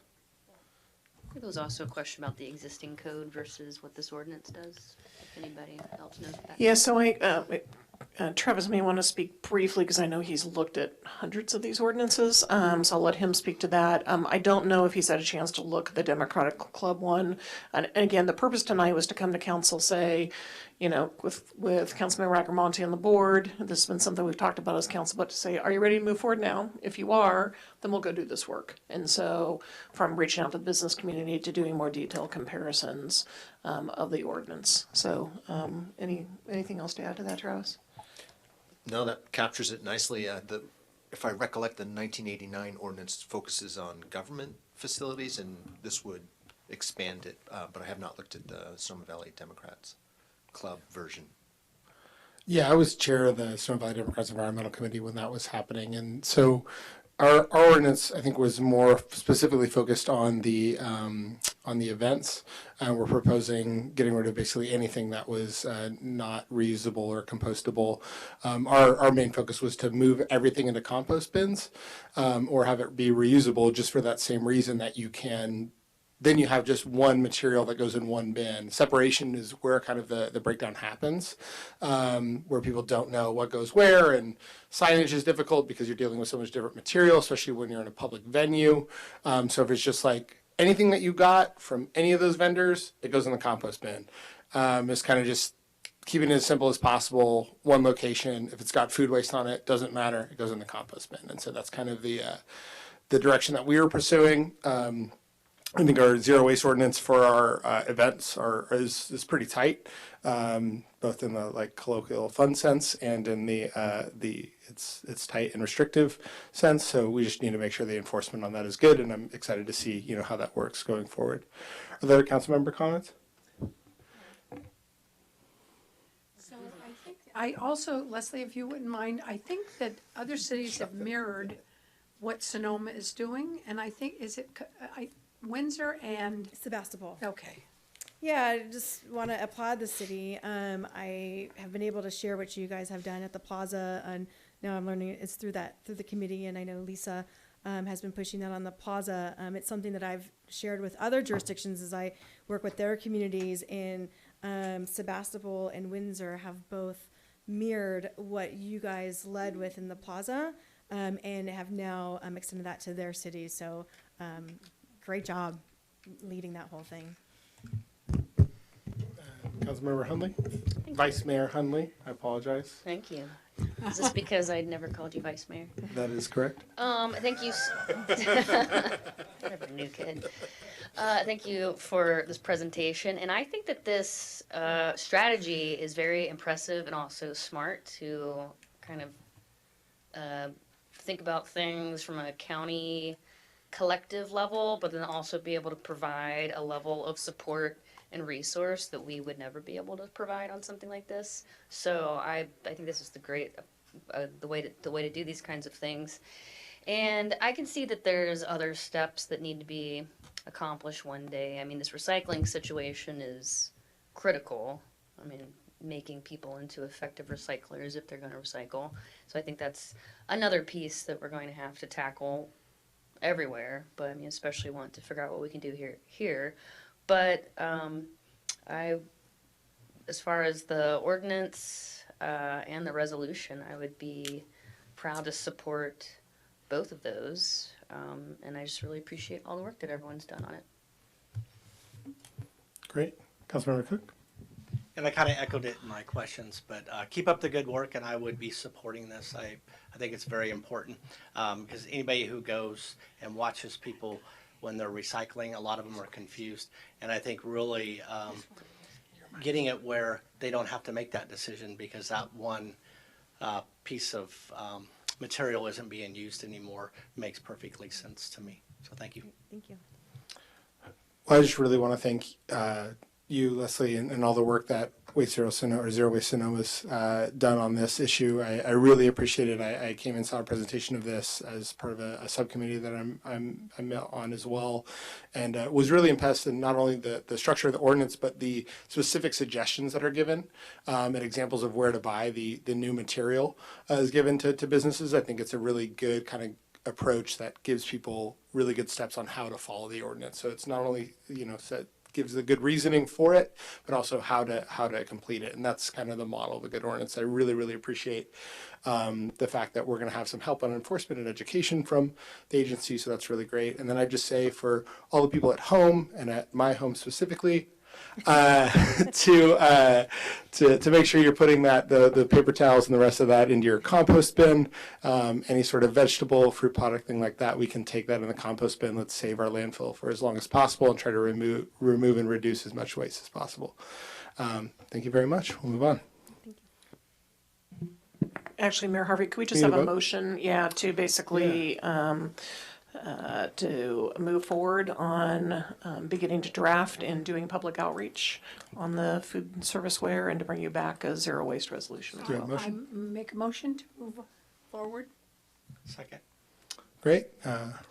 There was also a question about the existing code versus what this ordinance does. If anybody else knows that. Yeah, so Travis may want to speak briefly because I know he's looked at hundreds of these ordinances, so I'll let him speak to that. I don't know if he's had a chance to look at the Democratic Club one. And again, the purpose tonight was to come to council, say, with Councilmember Agrimonti on the board, this has been something we've talked about as council, but to say, are you ready to move forward now? If you are, then we'll go do this work. And so from reaching out to the business community to doing more detailed comparisons of the ordinance. So anything else to add to that, Travis? No, that captures it nicely. If I recollect, the 1989 ordinance focuses on government facilities, and this would expand it, but I have not looked at the Sonoma Valley Democrats Club version. Yeah, I was chair of the Sonoma Valley Democrats Environmental Committee when that was happening, and so our ordinance, I think, was more specifically focused on the events. We're proposing getting rid of basically anything that was not reusable or compostable. Our main focus was to move everything into compost bins or have it be reusable, just for that same reason that you can then you have just one material that goes in one bin. Separation is where kind of the breakdown happens, where people don't know what goes where, and signage is difficult because you're dealing with so much different material, especially when you're in a public venue. So if it's just like anything that you got from any of those vendors, it goes in the compost bin. It's kind of just keeping it as simple as possible, one location. If it's got food waste on it, doesn't matter, it goes in the compost bin. And so that's kind of the direction that we were pursuing. I think our zero waste ordinance for our events is pretty tight, both in the like colloquial fun sense and in the it's tight and restrictive sense. So we just need to make sure the enforcement on that is good, and I'm excited to see how that works going forward. Are there council member comments? So I also, Leslie, if you wouldn't mind, I think that other cities have mirrored what Sonoma is doing, and I think, Windsor and, Sebastopol. okay. Yeah, I just want to applaud the city. I have been able to share what you guys have done at the plaza, and now I'm learning it's through the committee, and I know Lisa has been pushing that on the plaza. It's something that I've shared with other jurisdictions as I work with their communities, and Sebastopol and Windsor have both mirrored what you guys led with in the plaza, and have now extended that to their cities. So great job leading that whole thing. Councilmember Hundley? Vice Mayor Hundley, I apologize. Thank you. Is this because I'd never called you vice mayor? That is correct. Thank you. Whatever, new kid. Thank you for this presentation. And I think that this strategy is very impressive and also smart to kind of think about things from a county collective level, but then also be able to provide a level of support and resource that we would never be able to provide on something like this. So I think this is the way to do these kinds of things. And I can see that there's other steps that need to be accomplished one day. I mean, this recycling situation is critical. I mean, making people into effective recyclers if they're going to recycle. So I think that's another piece that we're going to have to tackle everywhere, but I mean, especially want to figure out what we can do here. But as far as the ordinance and the resolution, I would be proud to support both of those, and I just really appreciate all the work that everyone's done on it. Great. Councilmember Cook? And I kind of echoed it in my questions, but keep up the good work, and I would be supporting this. I think it's very important because anybody who goes and watches people when they're recycling, a lot of them are confused. And I think really getting it where they don't have to make that decision because that one piece of material isn't being used anymore makes perfectly sense to me. So thank you. Thank you. Well, I just really want to thank you, Leslie, and all the work that Zero Waste Sonoma's done on this issue. I really appreciate it. I came and saw a presentation of this as part of a subcommittee that I'm on as well, and was really impressed in not only the structure of the ordinance, but the specific suggestions that are given and examples of where to buy the new material is given to businesses. I think it's a really good kind of approach that gives people really good steps on how to follow the ordinance. So it's not only gives the good reasoning for it, but also how to complete it. And that's kind of the model of a good ordinance. I really, really appreciate the fact that we're going to have some help on enforcement and education from the agency. So that's really great. And then I just say for all the people at home and at my home specifically, to make sure you're putting the paper towels and the rest of that into your compost bin. Any sort of vegetable, fruit product, thing like that, we can take that in the compost bin. Let's save our landfill for as long as possible and try to remove and reduce as much waste as possible. Thank you very much. We'll move on. Actually, Mayor Harvey, could we just have a motion, to basically to move forward on beginning to draft and doing public outreach on the food and serviceware and to bring you back a zero waste resolution as well. I make a motion to move forward. Second. Great.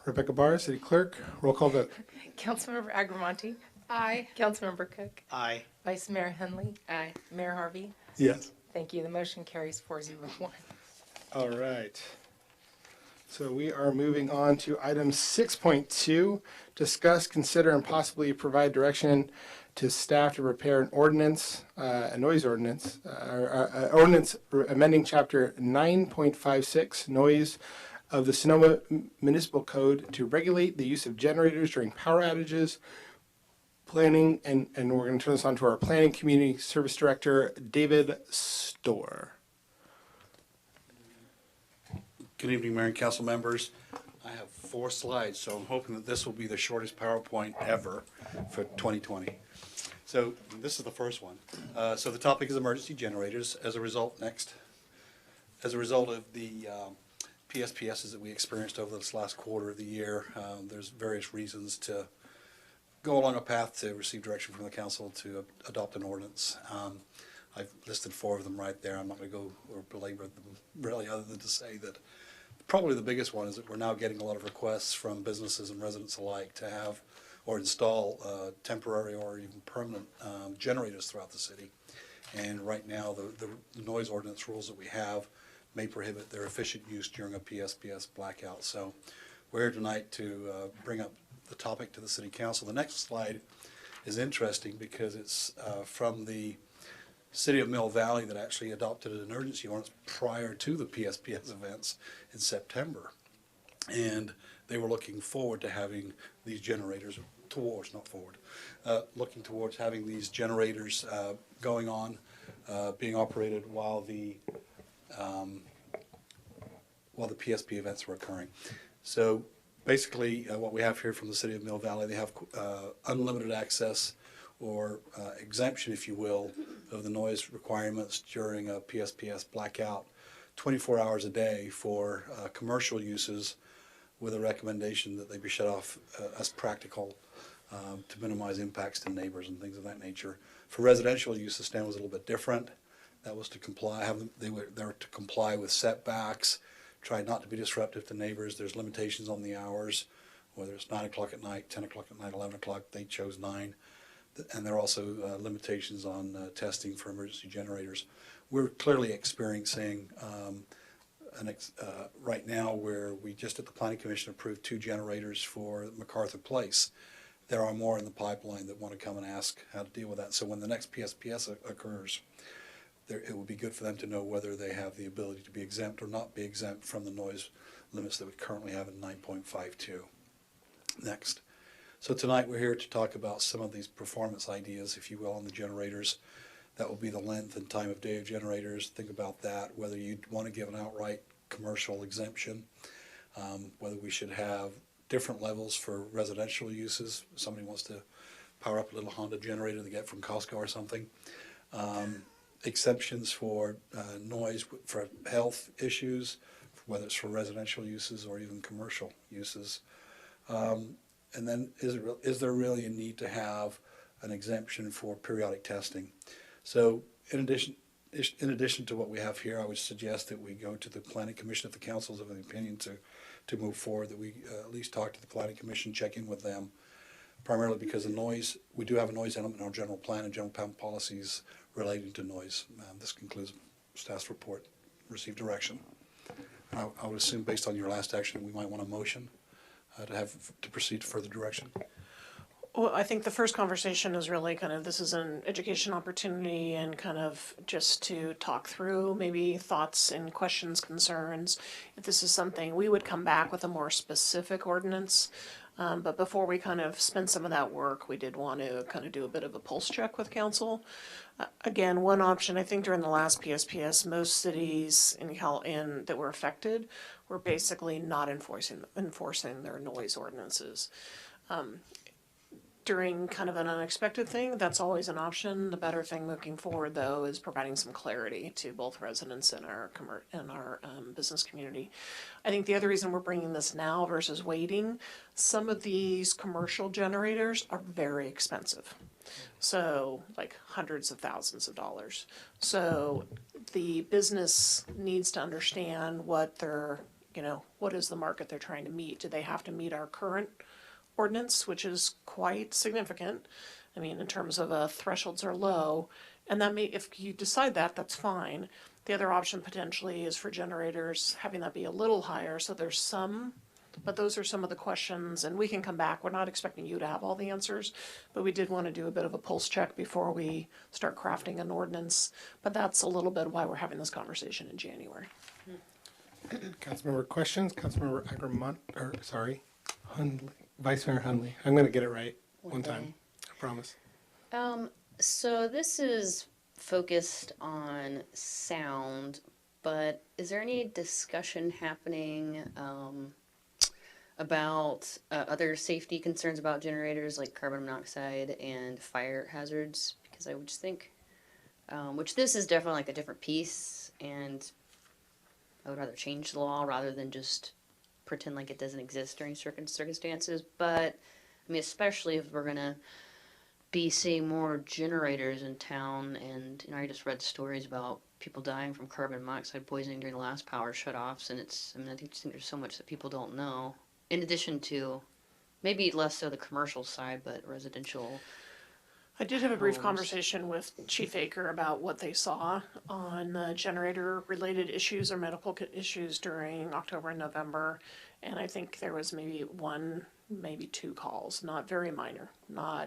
Rebecca Barr, City Clerk, roll call vote. Councilmember Agrimonti. Aye. Councilmember Cook. Aye. Vice Mayor Hundley. Aye. Mayor Harvey. Yes. Thank you. The motion carries 401. All right. So we are moving on to item 6.2, discuss, consider, and possibly provide direction to staff to prepare an ordinance, a noise ordinance, ordinance amending chapter 9.56, noise of the Sonoma Municipal Code to regulate the use of generators during power outages. Planning, and we're going to turn this on to our Planning Community Service Director, David Storr. Good evening, Mayor and Council members. I have 4 slides, so I'm hoping that this will be the shortest PowerPoint ever for 2020. So this is the first one. So the topic is emergency generators. As a result of the PSPSs that we experienced over this last quarter of the year, there's various reasons to go along a path to receive direction from the council to adopt an ordinance. I've listed 4 of them right there. I'm not going to go or belabor them really, other than to say that probably the biggest one is that we're now getting a lot of requests from businesses and residents alike to have or install temporary or even permanent generators throughout the city. And right now, the noise ordinance rules that we have may prohibit their efficient use during a PSPS blackout. So we're here tonight to bring up the topic to the City Council. The next slide is interesting because it's from the City of Mill Valley that actually adopted an urgency ordinance prior to the PSPS events in September. And they were looking forward to having these generators looking towards having these generators going on, being operated while the PSP events were occurring. So basically, what we have here from the City of Mill Valley, they have unlimited access or exemption, if you will, of the noise requirements during a PSPS blackout 24 hours a day for commercial uses, with a recommendation that they be shut off as practical to minimize impacts to neighbors and things of that nature. For residential use, the stand was a little bit different. That was to comply, they were to comply with setbacks, try not to be disruptive to neighbors. There's limitations on the hours, whether it's 9 o'clock at night, 10 o'clock at night, 11 o'clock. They chose 9. And there are also limitations on testing for emergency generators. We're clearly experiencing right now where we just at the Planning Commission approved 2 generators for MacArthur Place. There are more in the pipeline that want to come and ask how to deal with that. So when the next PSPS occurs, it would be good for them to know whether they have the ability to be exempt or not be exempt from the noise limits that we currently have in 9.52. Next. So tonight we're here to talk about some of these performance ideas, if you will, on the generators. That will be the length and time of day of generators. Think about that, whether you'd want to give an outright commercial exemption, whether we should have different levels for residential uses. If somebody wants to power up a little Honda generator they get from Costco or something. Exemptions for noise, for health issues, whether it's for residential uses or even commercial uses. And then is there really a need to have an exemption for periodic testing? So in addition to what we have here, I would suggest that we go to the Planning Commission if the council's of an opinion to move forward, that we at least talk to the Planning Commission, check in with them, primarily because we do have a noise element in our general plan and general plan policies relating to noise. This concludes staff's report. Received direction. I would assume based on your last action, we might want a motion to proceed to further direction. Well, I think the first conversation is really kind of, this is an education opportunity and kind of just to talk through maybe thoughts and questions, concerns. If this is something, we would come back with a more specific ordinance. But before we kind of spend some of that work, we did want to kind of do a bit of a pulse check with council. Again, one option, I think during the last PSPS, most cities that were affected were basically not enforcing their noise ordinances. During kind of an unexpected thing, that's always an option. The better thing looking forward, though, is providing some clarity to both residents and our business community. I think the other reason we're bringing this now versus waiting, some of these commercial generators are very expensive. So like hundreds of thousands of dollars. So the business needs to understand what is the market they're trying to meet. Do they have to meet our current ordinance, which is quite significant? I mean, in terms of thresholds are low, and that if you decide that, that's fine. The other option potentially is for generators, having that be a little higher, so there's some, but those are some of the questions, and we can come back. We're not expecting you to have all the answers, but we did want to do a bit of a pulse check before we start crafting an ordinance. But that's a little bit why we're having this conversation in January. Councilmember questions? Councilmember Hundley, Vice Mayor Hundley. I'm going to get it right one time. I promise. So this is focused on sound, but is there any discussion happening about other safety concerns about generators like carbon monoxide and fire hazards? Because I would just think, which this is definitely like a different piece, and I would rather change the law rather than just pretend like it doesn't exist during certain circumstances. But I mean, especially if we're gonna be seeing more generators in town, and you know, I just read stories about people dying from carbon monoxide poisoning during the last power shutoffs, and I mean, I just think there's so much that people don't know. In addition to, maybe less so the commercial side, but residential. I did have a brief conversation with Chief Aker about what they saw on the generator-related issues or medical issues during October and November, and I think there was maybe one, maybe two calls, not very minor.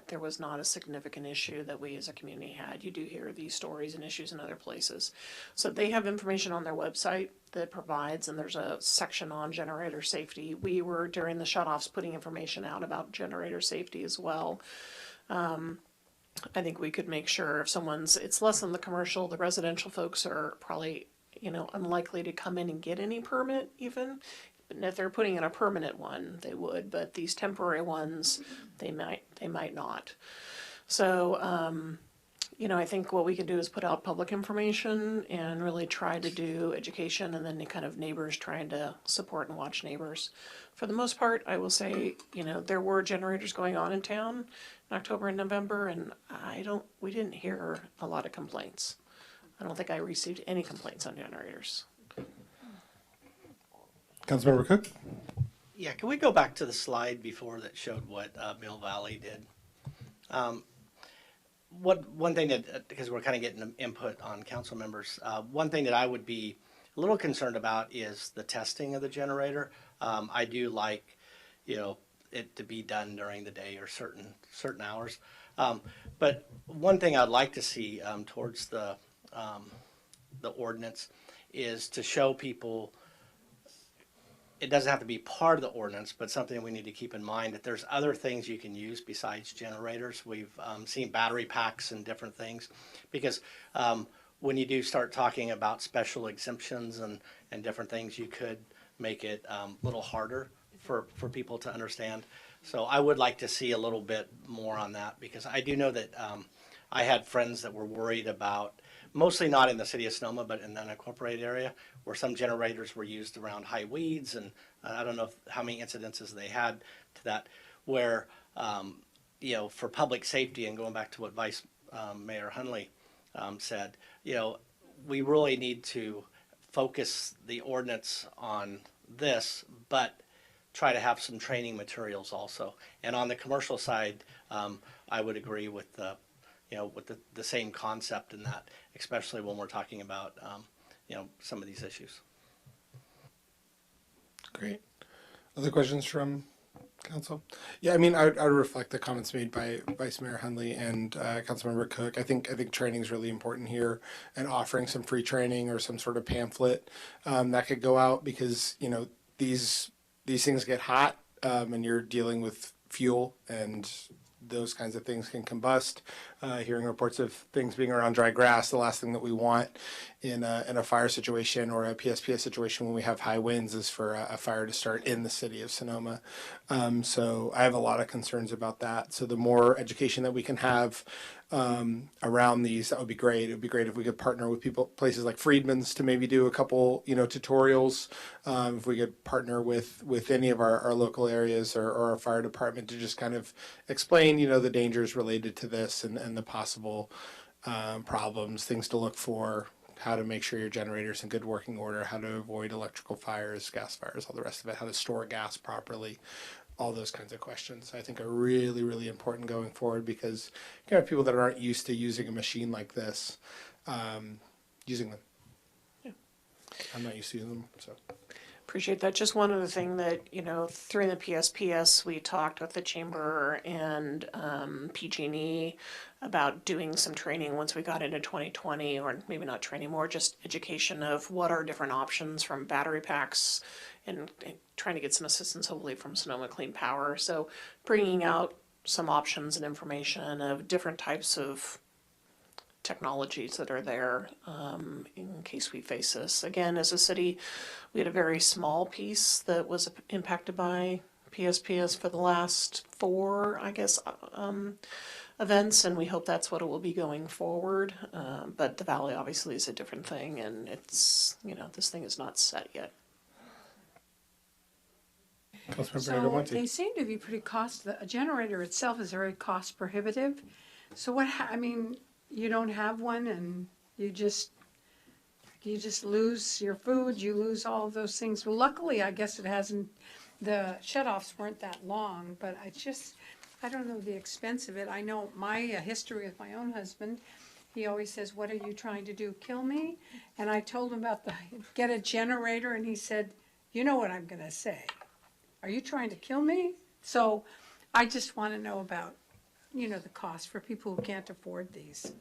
There was not a significant issue that we as a community had. You do hear these stories and issues in other places. So they have information on their website that provides, and there's a section on generator safety. We were, during the shutoffs, putting information out about generator safety as well. I think we could make sure if it's less than the commercial, the residential folks are probably, unlikely to come in and get any permit even. And if they're putting in a permanent one, they would, but these temporary ones, they might not. So, I think what we can do is put out public information and really try to do education, and then the kind of neighbors trying to support and watch neighbors. For the most part, I will say, there were generators going on in town in October and November, and we didn't hear a lot of complaints. I don't think I received any complaints on generators. Councilmember Cook? Yeah, can we go back to the slide before that showed what Mill Valley did? One thing that, because we're kind of getting input on council members, one thing that I would be a little concerned about is the testing of the generator. I do like, it to be done during the day or certain hours. But one thing I'd like to see towards the ordinance is to show people. It doesn't have to be part of the ordinance, but something we need to keep in mind that there's other things you can use besides generators. We've seen battery packs and different things, because when you do start talking about special exemptions and different things, you could make it a little harder for people to understand. So I would like to see a little bit more on that, because I do know that I had friends that were worried about, mostly not in the city of Sonoma, but in the unincorporated area, where some generators were used around high weeds, and I don't know how many incidences they had to that, where, for public safety, and going back to what Vice Mayor Hundley said, we really need to focus the ordinance on this, but try to have some training materials also. And on the commercial side, I would agree with the same concept in that, especially when we're talking about, some of these issues. Great. Other questions from council? Yeah, I mean, I would reflect the comments made by Vice Mayor Hundley and Councilmember Cook. I think training is really important here, and offering some free training or some sort of pamphlet that could go out, because these things get hot, and you're dealing with fuel, and those kinds of things can combust. Hearing reports of things being around dry grass, the last thing that we want in a fire situation or a PSPS situation when we have high winds is for a fire to start in the city of Sonoma. So I have a lot of concerns about that. So the more education that we can have around these, that would be great. It would be great if we could partner with places like Friedman's to maybe do a couple, tutorials. If we could partner with any of our local areas or our fire department to just kind of explain, the dangers related to this and the possible problems, things to look for, how to make sure your generator's in good working order, how to avoid electrical fires, gas fires, all the rest of it, how to store gas properly. All those kinds of questions I think are really, really important going forward, because you have people that aren't used to using a machine like this, using them. I'm not used to using them, so. Appreciate that. Just one other thing that, through the PSPS, we talked with the chamber and PG&E about doing some training once we got into 2020, or maybe not training, more just education of what are different options from battery packs and trying to get some assistance hopefully from Sonoma Clean Power. So bringing out some options and information of different types of technologies that are there in case we face this. Again, as a city, we had a very small piece that was impacted by PSPS for the last 4, I guess, events, and we hope that's what it will be going forward. But the Valley obviously is a different thing, and it's, this thing is not set yet. Councilmember So they Agrimonti. seem to be pretty the generator itself is very cost prohibitive. So you don't have one and you just lose your food, you lose all of those things. Well, luckily, I guess the shutoffs weren't that long, but I don't know the expense of it. I know my history with my own husband. He always says, "What are you trying to do, kill me?" And I told him about get a generator, and he said, "You know what I'm going to say. Are you trying to kill me?" So I just want to know about, the cost for people who can't afford these.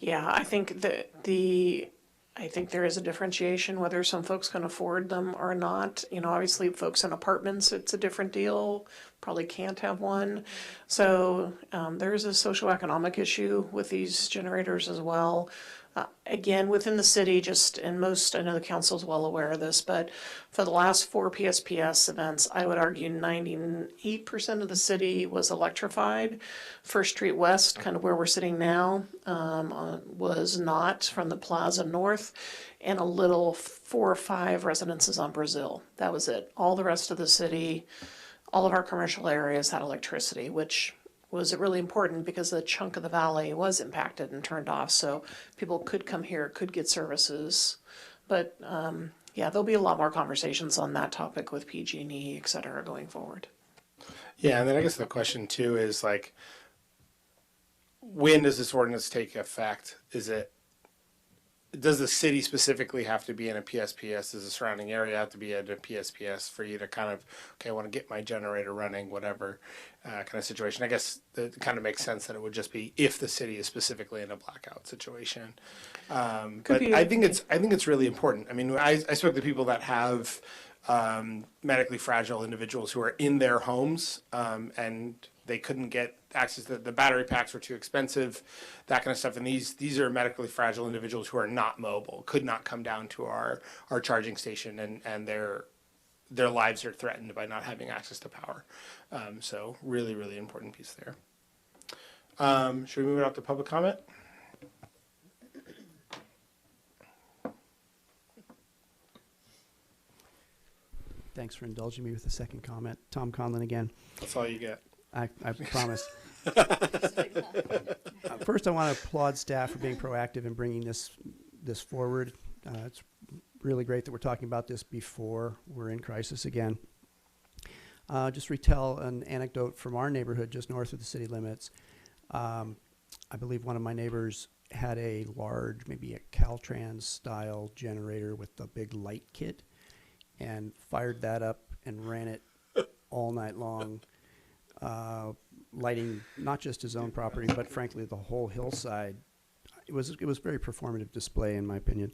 Yeah, I think I think there is a differentiation whether some folks can afford them or not. Obviously folks in apartments, it's a different deal, probably can't have one. So there is a socioeconomic issue with these generators as well. Again, within the city, I know the council's well aware of this, but for the last 4 PSPS events, I would argue 98% of the city was electrified. First Street West, kind of where we're sitting now, was not, from the Plaza North, and a little 4 or 5 residences on Brazil. That was it. All the rest of the city, all of our commercial areas had electricity, which was really important because a chunk of the valley was impacted and turned off, so people could come here, could get services. But there'll be a lot more conversations on that topic with PG&E, et cetera, going forward. Yeah, and then I guess the question too is when does this ordinance take effect? Does the city specifically have to be in a PSPS? Does the surrounding area have to be in a PSPS for you to kind of, I want to get my generator running, whatever kind of situation? I guess it kind of makes sense that it would just be if the city is specifically in a blackout situation. But I think it's really important. I mean, I spoke to people that have medically fragile individuals who are in their homes and they couldn't get access to the battery packs were too expensive, that kind of stuff. And these are medically fragile individuals who are not mobile, could not come down to our charging station, and their lives are threatened by not having access to power. So really, really important piece there. Should we move it up to public comment? Thanks for indulging me with a second comment. Tom Conlon again. That's all you get. I promise. First, I want to applaud staff for being proactive in bringing this forward. It's really great that we're talking about this before we're in crisis again. Just retell an anecdote from our neighborhood just north of the city limits. I believe one of my neighbors had a large, maybe a Caltrans style generator with a big light kit, and fired that up and ran it all night long, lighting not just his own property, but frankly the whole hillside. It was very performative display, in my opinion.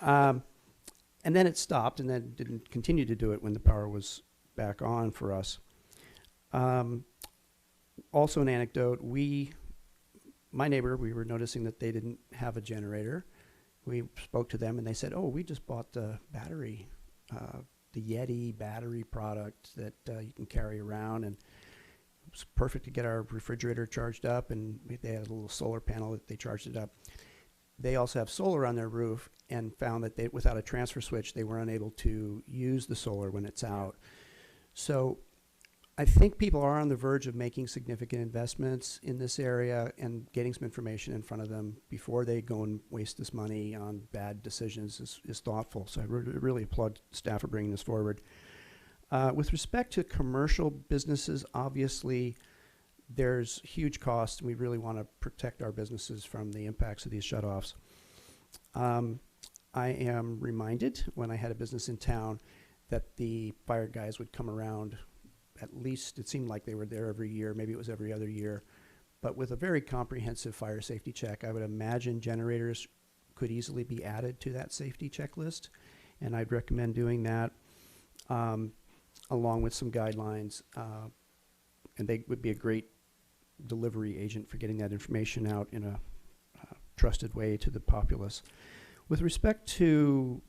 And then it stopped, and then didn't continue to do it when the power was back on for us. Also an anecdote, my neighbor, we were noticing that they didn't have a generator. We spoke to them and they said, "Oh, we just bought the battery, the Yeti battery product that you can carry around, and it was perfect to get our refrigerator charged up, and they had a little solar panel that they charged it up." They also have solar on their roof and found that without a transfer switch, they were unable to use the solar when it's out. So I think people are on the verge of making significant investments in this area and getting some information in front of them before they go and waste this money on bad decisions is thoughtful. So I really applaud staff for bringing this forward. With respect to commercial businesses, obviously there's huge costs, and we really want to protect our businesses from the impacts of these shutoffs. I am reminded when I had a business in town that the fire guys would come around, at least it seemed like they were there every year, maybe it was every other year, but with a very comprehensive fire safety check. I would imagine generators could easily be added to that safety checklist, and I'd recommend doing that along with some guidelines, and they would be a great delivery agent for getting that information out in a trusted way to the populace. With respect to,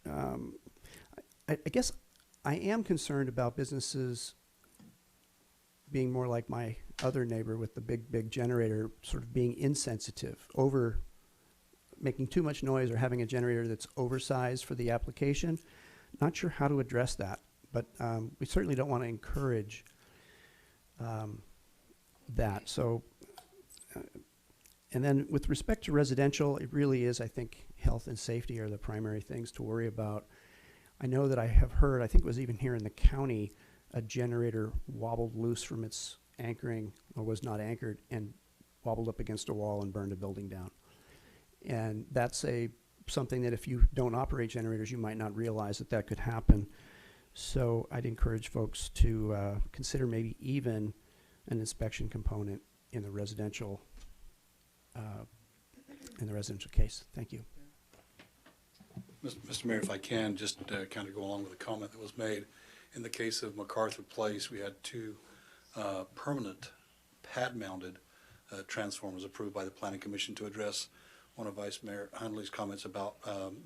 I guess I am concerned about businesses being more like my other neighbor with the big generator, sort of being insensitive, making too much noise or having a generator that's oversized for the application. Not sure how to address that, but we certainly don't want to encourage that. So, and then with respect to residential, it really is, I think, health and safety are the primary things to worry about. I know that I have heard, I think it was even here in the county, a generator wobbled loose from its anchoring, or was not anchored, and wobbled up against a wall and burned a building down. And that's something that if you don't operate generators, you might not realize that that could happen. So I'd encourage folks to consider maybe even an inspection component in the residential case. Thank you. Mr. Mayor, if I can, just kind of go along with the comment that was made. In the case of MacArthur Place, we had two permanent pad-mounted transformers approved by the Planning Commission to address one of Vice Mayor Hundley's comments about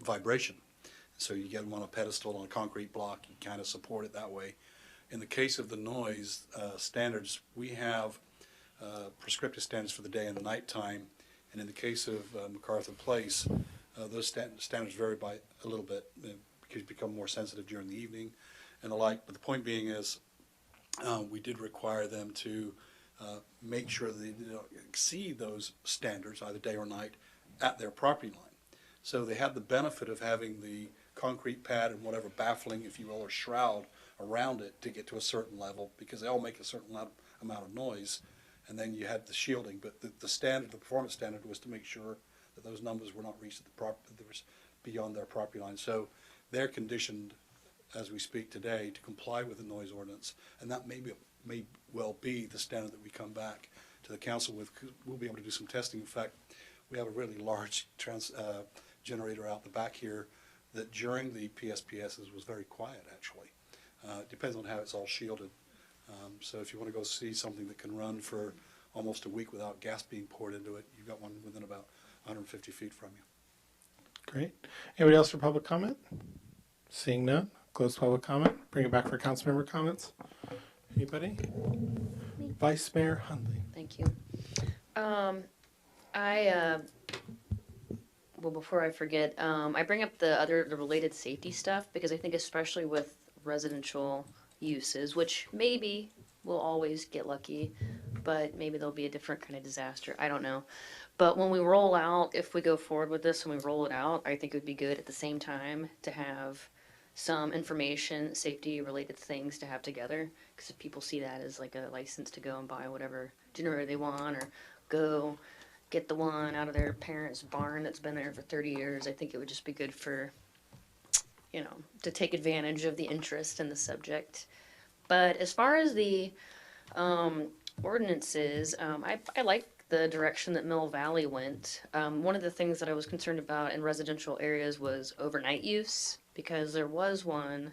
vibration. So you get them on a pedestal on a concrete block, you kind of support it that way. In the case of the noise standards, we have prescriptive standards for the day and the nighttime. And in the case of MacArthur Place, those standards vary by a little bit because you become more sensitive during the evening and the like. But the point being is we did require them to make sure that they don't exceed those standards, either day or night, at their property line. So they had the benefit of having the concrete pad and whatever baffling, if you will, or shroud around it to get to a certain level, because they all make a certain amount of noise. And then you had the shielding, but the standard, the performance standard, was to make sure that those numbers were not reached at that was beyond their property line. So they're conditioned, as we speak today, to comply with the noise ordinance, and that may well be the standard that we come back to the council with. We'll be able to do some testing. In fact, we have a really large generator out the back here that during the PSPSs was very quiet, actually. It depends on how it's all shielded. So if you want to go see something that can run for almost a week without gas being poured into it, you've got one within about 150 feet from you. Great. Anybody else for public comment? Seeing none, close public comment. Bring it back for council member comments. Anybody? Vice Mayor Hundley. Thank you. Well, before I forget, I bring up the related safety stuff because I think especially with residential uses, which maybe we'll always get lucky, but maybe there'll be a different kind of disaster. I don't know. But when we roll out, if we go forward with this and we roll it out, I think it would be good at the same time to have some information, safety related things to have together. Because if people see that as like a license to go and buy whatever generator they want, or go get the one out of their parents' barn that's been there for 30 years, I think it would just be good for, to take advantage of the interest in the subject. But as far as the ordinances, I like the direction that Mill Valley went. One of the things that I was concerned about in residential areas was overnight use, because there was one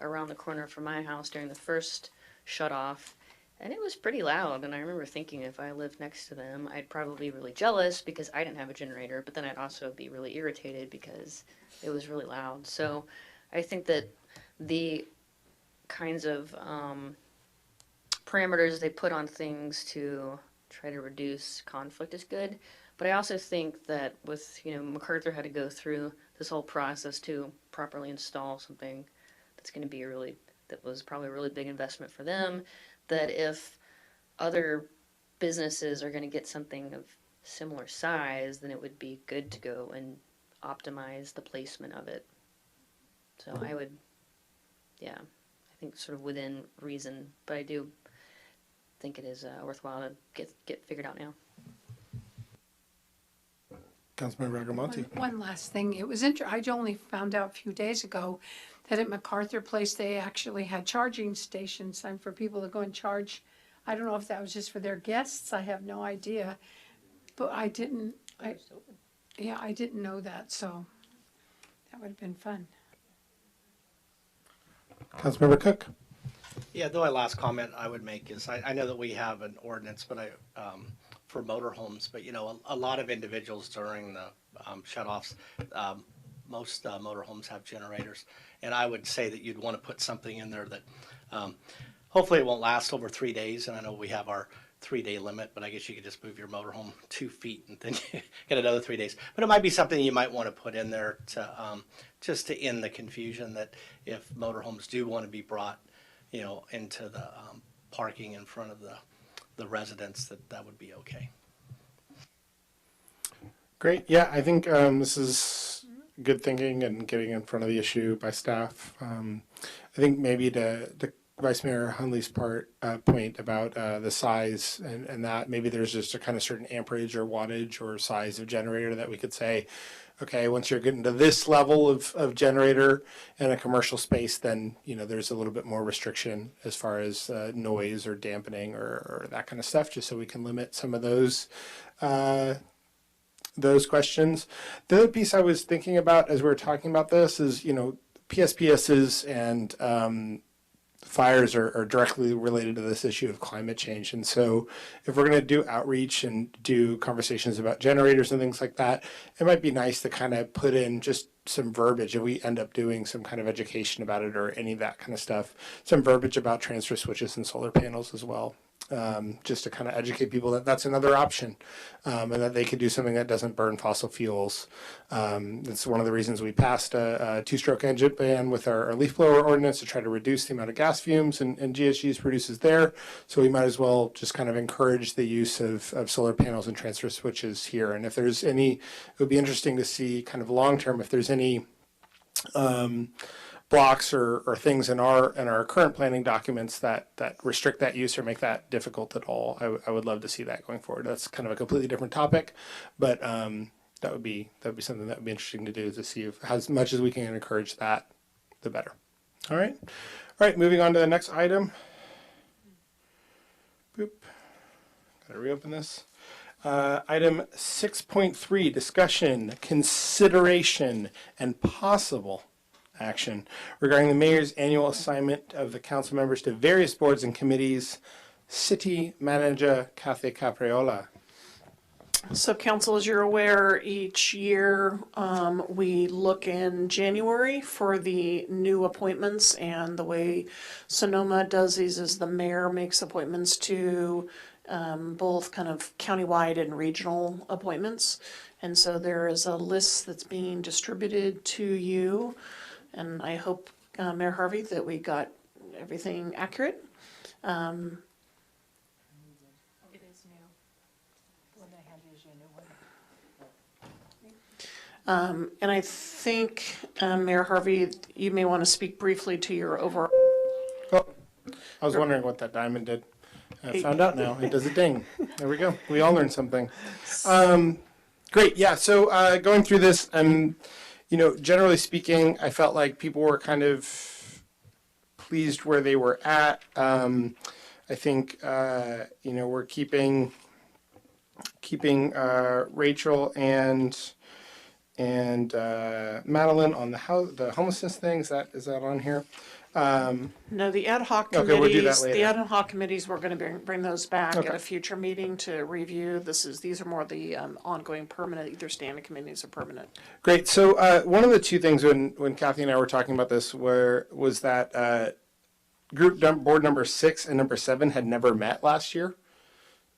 around the corner from my house during the first shut-off, and it was pretty loud. And I remember thinking if I lived next to them, I'd probably be really jealous because I didn't have a generator, but then I'd also be really irritated because it was really loud. So I think that the kinds of parameters they put on things to try to reduce conflict is good. But I also think that with, MacArthur had to go through this whole process to properly install something that's going to be that was probably a really big investment for them, that if other businesses are going to get something of similar size, then it would be good to go and optimize the placement of it. So I would, I think sort of within reason, but I do think it is worthwhile to get figured out now. Councilmember Agrimonti. One last thing. It was I only found out a few days ago that at MacArthur Place, they actually had charging stations and for people to go and charge. I don't know if that was just for their guests. I have no idea. But I didn't know that, so that would have been fun. Councilmember Cook. Yeah, the only last comment I would make is I know that we have an ordinance, but for motorhomes, but a lot of individuals during the shutoffs, most motorhomes have generators, and I would say that you'd want to put something in there that hopefully it won't last over 3 days. And I know we have our 3-day limit, but I guess you could just move your motorhome 2 feet and then you get another 3 days. But it might be something you might want to put in there to just to end the confusion that if motorhomes do want to be brought, into the parking in front of the residents, that would be okay. Great. Yeah, I think this is good thinking and getting in front of the issue by staff. I think maybe to Vice Mayor Hundley's point about the size and that maybe there's just a kind of certain amperage or wattage or size of generator that we could say, okay, once you're getting to this level of generator in a commercial space, then there's a little bit more restriction as far as noise or dampening or that kind of stuff, just so we can limit some of those questions. The other piece I was thinking about as we were talking about this is, PSPSs and fires are directly related to this issue of climate change. And so if we're going to do outreach and do conversations about generators and things like that, it might be nice to kind of put in just some verbiage if we end up doing some kind of education about it or any of that kind of stuff, some verbiage about transfer switches and solar panels as well. Just to kind of educate people that that's another option and that they could do something that doesn't burn fossil fuels. It's one of the reasons we passed a two-stroke engine ban with our leaf blower ordinance to try to reduce the amount of gas fumes and GHGs produces there. So we might as well just kind of encourage the use of solar panels and transfer switches here. And if there's any, it would be interesting to see kind of long-term if there's any blocks or things in our current planning documents that restrict that use or make that difficult at all. I would love to see that going forward. That's kind of a completely different topic, but that would be something that would be interesting to do, to see if as much as we can encourage that, the better. All right, moving on to the next item. Boop. Gotta reopen this. Item 6.3, discussion, consideration, and possible action regarding the mayor's annual assignment of the council members to various boards and committees. City Manager Kathy Capriola. So council, as you're aware, each year we look in January for the new appointments, and the way Sonoma does these is the mayor makes appointments to both kind of countywide and regional appointments. And so there is a list that's being distributed to you. And I hope, Mayor Harvey, that we got everything accurate. It is new. What I have is your new one. And I think, Mayor Harvey, you may want to speak briefly to your overall. Oh, I was wondering what that diamond did. I found out now. It does a ding. There we go. We all learned something. Great. Yeah. So going through this, generally speaking, I felt like people were kind of pleased where they were at. I think, we're keeping Rachel and Madeline on the homelessness thing. Is that on here? No, the ad hoc Okay, committees, we'll do that later. the ad hoc committees, we're going to bring those back Okay. at a future meeting to review. These are more the ongoing permanent, either standing committees or permanent. Great. So one of the two things when Kathy and I were talking about this was that board number 6 and number 7 had never met last year.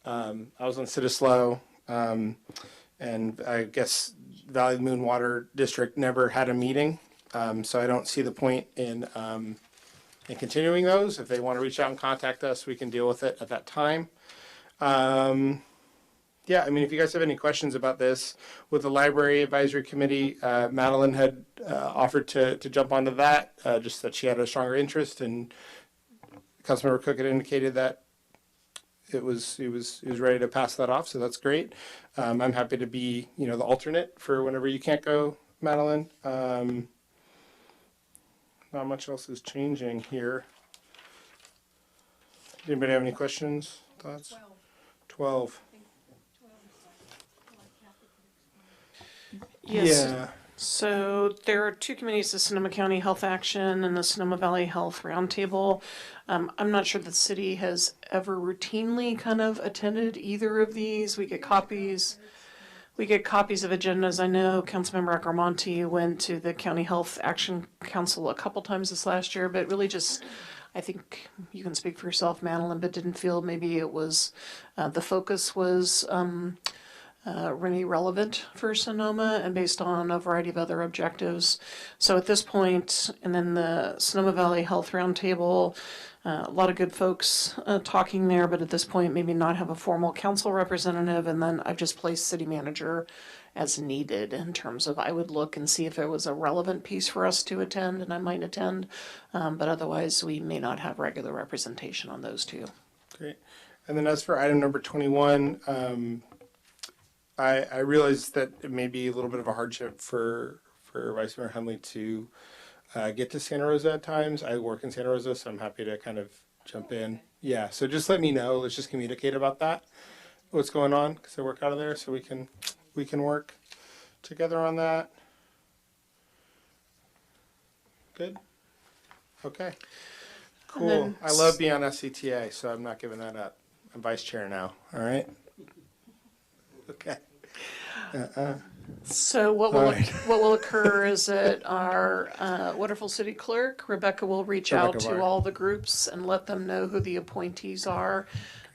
I was on Citislow, and I guess Valley of the Moon Water District never had a meeting. So I don't see the point in continuing those. If they want to reach out and contact us, we can deal with it at that time. Yeah, if you guys have any questions about this, with the Library Advisory Committee, Madeline had offered to jump onto that, just that she had a stronger interest, and Councilmember Cook had indicated that he was ready to pass that off, so that's great. I'm happy to be, the alternate for whenever you can't go, Madeline. Not much else is changing here. Anybody have any questions, thoughts? 12. Yes. Yeah. So there are two committees, the Sonoma County Health Action and the Sonoma Valley Health Roundtable. I'm not sure the city has ever routinely kind of attended either of these. We get copies of agendas. I know Councilmember Agrimonti went to the County Health Action Council a couple times this last year, but really just, I think you can speak for yourself, Madeline, but didn't feel maybe it was, the focus was really relevant for Sonoma and based on a variety of other objectives. So at this point, and then the Sonoma Valley Health Roundtable, a lot of good folks talking there, but at this point, maybe not have a formal council representative. And then I've just placed city manager as needed in terms of I would look and see if there was a relevant piece for us to attend, and I might attend. But otherwise, we may not have regular representation on those two. Great. And then as for item number 21, I realize that it may be a little bit of a hardship for Vice Mayor Hundley to get to Santa Rosa at times. I work in Santa Rosa, so I'm happy to kind of jump in. Yeah, so just let me know. Let's just communicate about that, what's going on, because I work out of there, so we can work together on that. Good? Okay. Cool. I love being on SCTA, so I'm not giving that up. I'm vice chair now, all right? Okay. So what will occur is that our wonderful city clerk, Rebecca, will reach out to all the groups and let them know who the appointees are.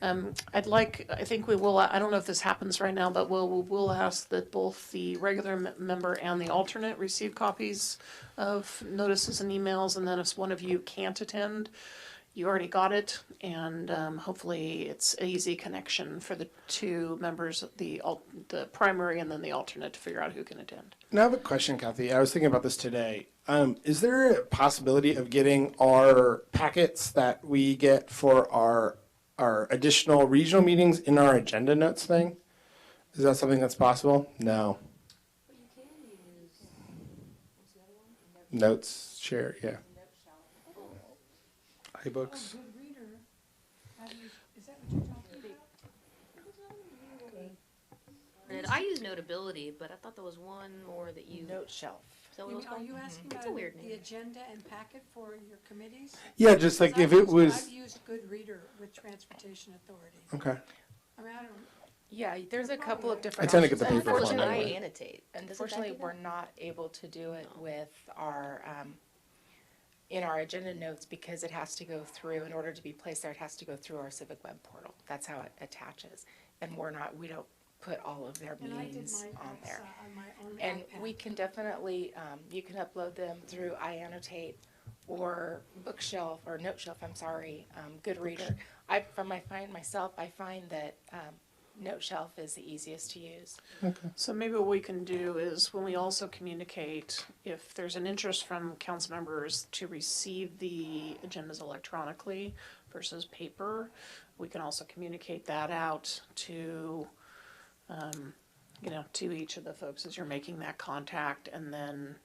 I think we will, I don't know if this happens right now, but we'll ask that both the regular member and the alternate receive copies of notices and emails, and then if one of you can't attend, you already got it, and hopefully it's an easy connection for the two members, the primary and then the alternate, to figure out who can attend. Now I have a question, Kathy. I was thinking about this today. Is there a possibility of getting our packets that we get for our additional regional meetings in our agenda notes thing? Is that something that's possible? No. But you can use, what's the other one? Notes, share, yeah. iBooks. I use Notability, but I thought there was one more that you. Note shelf. Is that what it was Are called? you asking That's about a weird the name. agenda and packet for your committees? Yeah, just like if it was, I've used Good Reader with Transportation Authority. okay. I mean, I don't, Yeah, there's a couple of I different. tend to get the options. paper form Unfortunately, anyway. Annotate. Unfortunately, we're not able to do it with our, in our agenda notes because it has to go through, in order to be placed there, it has to go through our civic web portal. That's how it attaches. And we don't put all of their and I did meetings mine on there. on my own And iPad. we can definitely, you can upload them through iAnnotate or Bookshelf, or Noteshelf, I'm sorry, Goodreader. I find that Noteshelf is the easiest to use. So maybe what we can do is when we also communicate, if there's an interest from council members to receive the agendas electronically versus paper, we can also communicate that out to, to each of the folks as you're making that contact, and then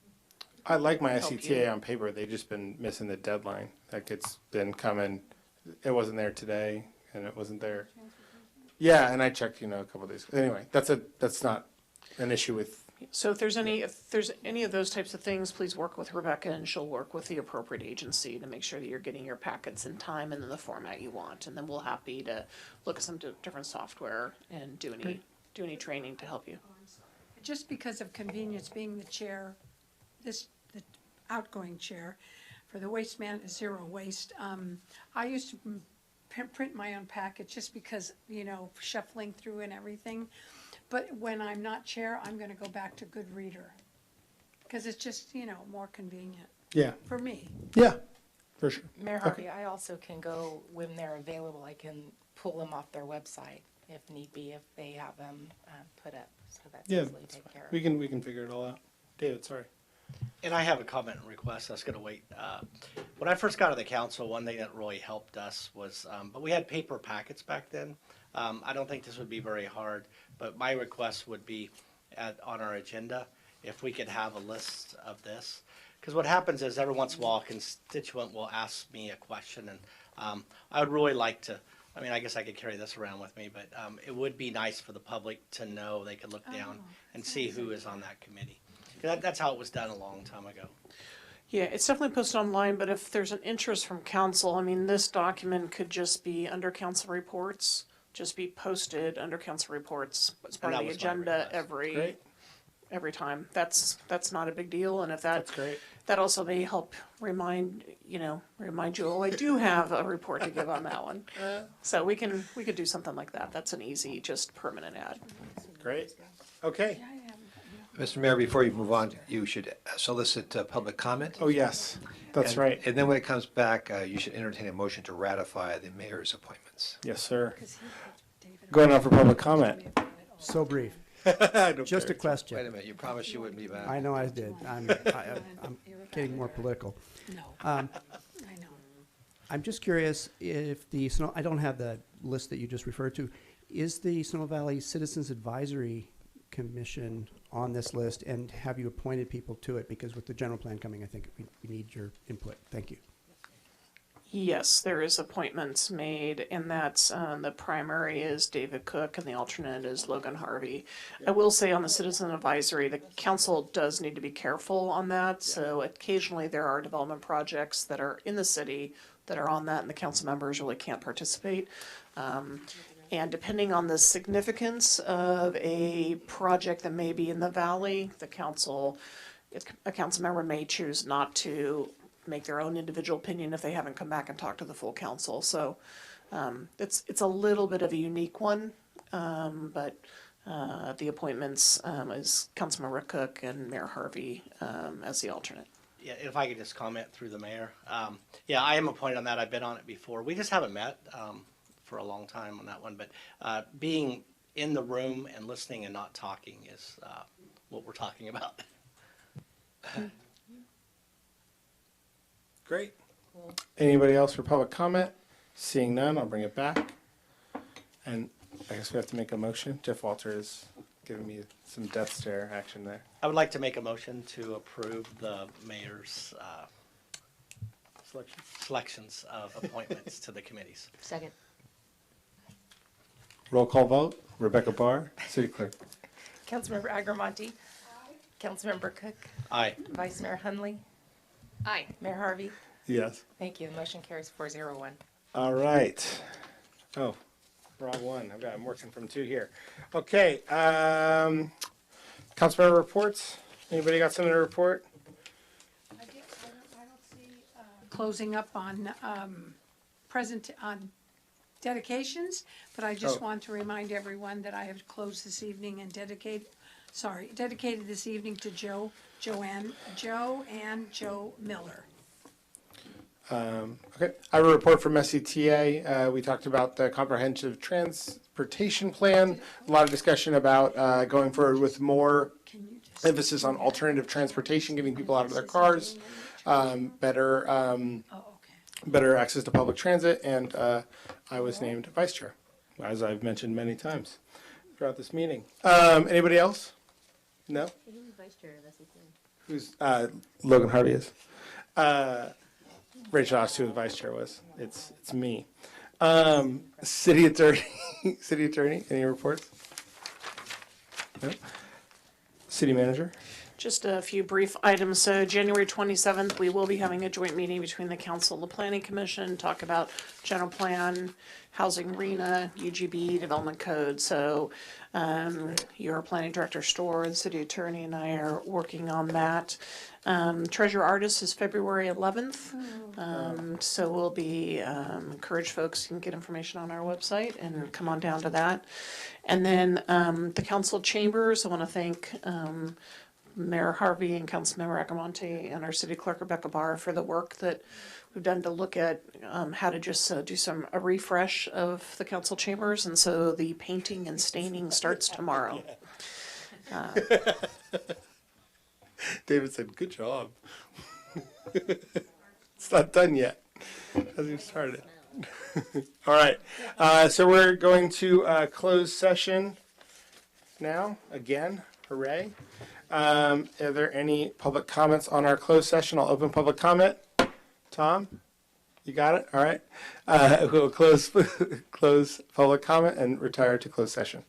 I like my Help SCTA you. on paper. They've just been missing the deadline. Like it's been coming. It wasn't there today, and it wasn't there. Yeah, and I checked, a couple of days. Anyway, that's not an issue with. So if there's any of those types of things, please work with Rebecca and she'll work with the appropriate agency to make sure that you're getting your packets in time and in the format you want. And then we'll happy to look at some different software and do any training to help you. Just because of convenience, being the chair, the outgoing chair for the Waste Zero Waste, I used to print my own packet just because, shuffling through and everything. But when I'm not chair, I'm gonna go back to Good Reader. Because it's just, more convenient Yeah. for me. Yeah. For sure. Mayor Harvey, I also can go, when they're available, I can pull them off their website if need be, if they have them put up. So that's Yeah. easily taken care of. We can figure it all out. David, sorry. And I have a comment and request. I was going to wait. When I first got to the council, one thing that really helped us was, but we had paper packets back then. I don't think this would be very hard, but my request would be on our agenda if we could have a list of this. Because what happens is every once in a while a constituent will ask me a question, and I would really like to, I mean, I guess I could carry this around with me, but it would be nice for the public to know. They could look down and see who is on that committee. That's how it was done a long time ago. Yeah, it's definitely posted online, but if there's an interest from council, I mean, this document could just be under council reports, just be posted under council reports as part of that the was my agenda request. every time. That's not a big deal, and if That's great. that also may help remind you, oh, I do have a report to give on that one. So we could do something like that. That's an easy, just permanent ad. Great. Okay. Mr. Mayor, before you move on, you should solicit public comment. Oh, yes, that's right. And then when it comes back, you should entertain a motion to ratify the mayor's appointments. Yes, sir. Going on for public comment. So brief. Just a Wait a question. minute, you promised you wouldn't be back. I know I did. I'm getting more political. I know. I'm just curious if I don't have the list that you just referred to. Is the Sonoma Valley Citizens Advisory Commission on this list, and have you appointed people to it? Because with the general plan coming, I think we need your input. Thank you. Yes, there is appointments made, and that's, the primary is David Cook and the alternate is Logan Harvey. I will say on the citizen advisory, the council does need to be careful on that. So occasionally there are development projects that are in the city that are on that, and the council members really can't participate. And depending on the significance of a project that may be in the valley, a council member may choose not to make their own individual opinion if they haven't come back and talked to the full council. So it's a little bit of a unique one, but the appointments is Councilmember Cook and Mayor Harvey as the alternate. Yeah, if I could just comment through the mayor. Yeah, I am appointed on that. I've been on it before. We just haven't met for a long time on that one. But being in the room and listening and not talking is what we're talking about. Great. Anybody else for public comment? Seeing none, I'll bring it back. And I guess we have to make a motion. Jeff Walter is giving me some death stare action there. I would like to make a motion to approve the mayor's selections of appointments to the committees. Second. Roll call vote. Rebecca Barr, City Clerk. Councilmember Agrimonti. Councilmember Cook. Aye. Vice Mayor Hundley. Aye. Mayor Harvey. Yes. Thank you. The motion carries 401. All right. Oh, wrong one. I'm working from 2 here. Okay. Councilmember reports. Anybody got something to report? I don't see closing up on on dedications, but I just want to remind everyone that I have closed this evening and dedicated this evening to Joe and Joe Miller. Okay. I have a report from SCTA. We talked about the comprehensive transportation plan. A lot of discussion about going forward with more emphasis on alternative transportation, getting people out of their cars, better access to public transit, and I was named vice chair, as I've mentioned many times throughout this meeting. Anybody else? No? Who's vice chair of SEC? Who's Logan Harvey is. Rachel asked who the vice chair was. It's me. City attorney, any reports? No? City manager? Just a few brief items. So January 27th, we will be having a joint meeting between the council and the planning commission, talk about general plan, housing RENA, UGB, development code. So your planning director, Storr, and city attorney and I are working on that. Treasure Artist is February 11th. So we'll be, encourage folks can get information on our website and come on down to that. And then the council chambers, I want to thank Mayor Harvey and Councilmember Agrimonti and our city clerk Rebecca Barr for the work that we've done to look at how to just do a refresh of the council chambers. And so the painting and staining starts tomorrow. David said, good job. It's not done yet. Hasn't even started. All right. So we're going to close session now. Again, hooray. Are there any public comments on our closed session? I'll open public comment. Tom, you got it? All right. We'll close public comment and retire to closed session.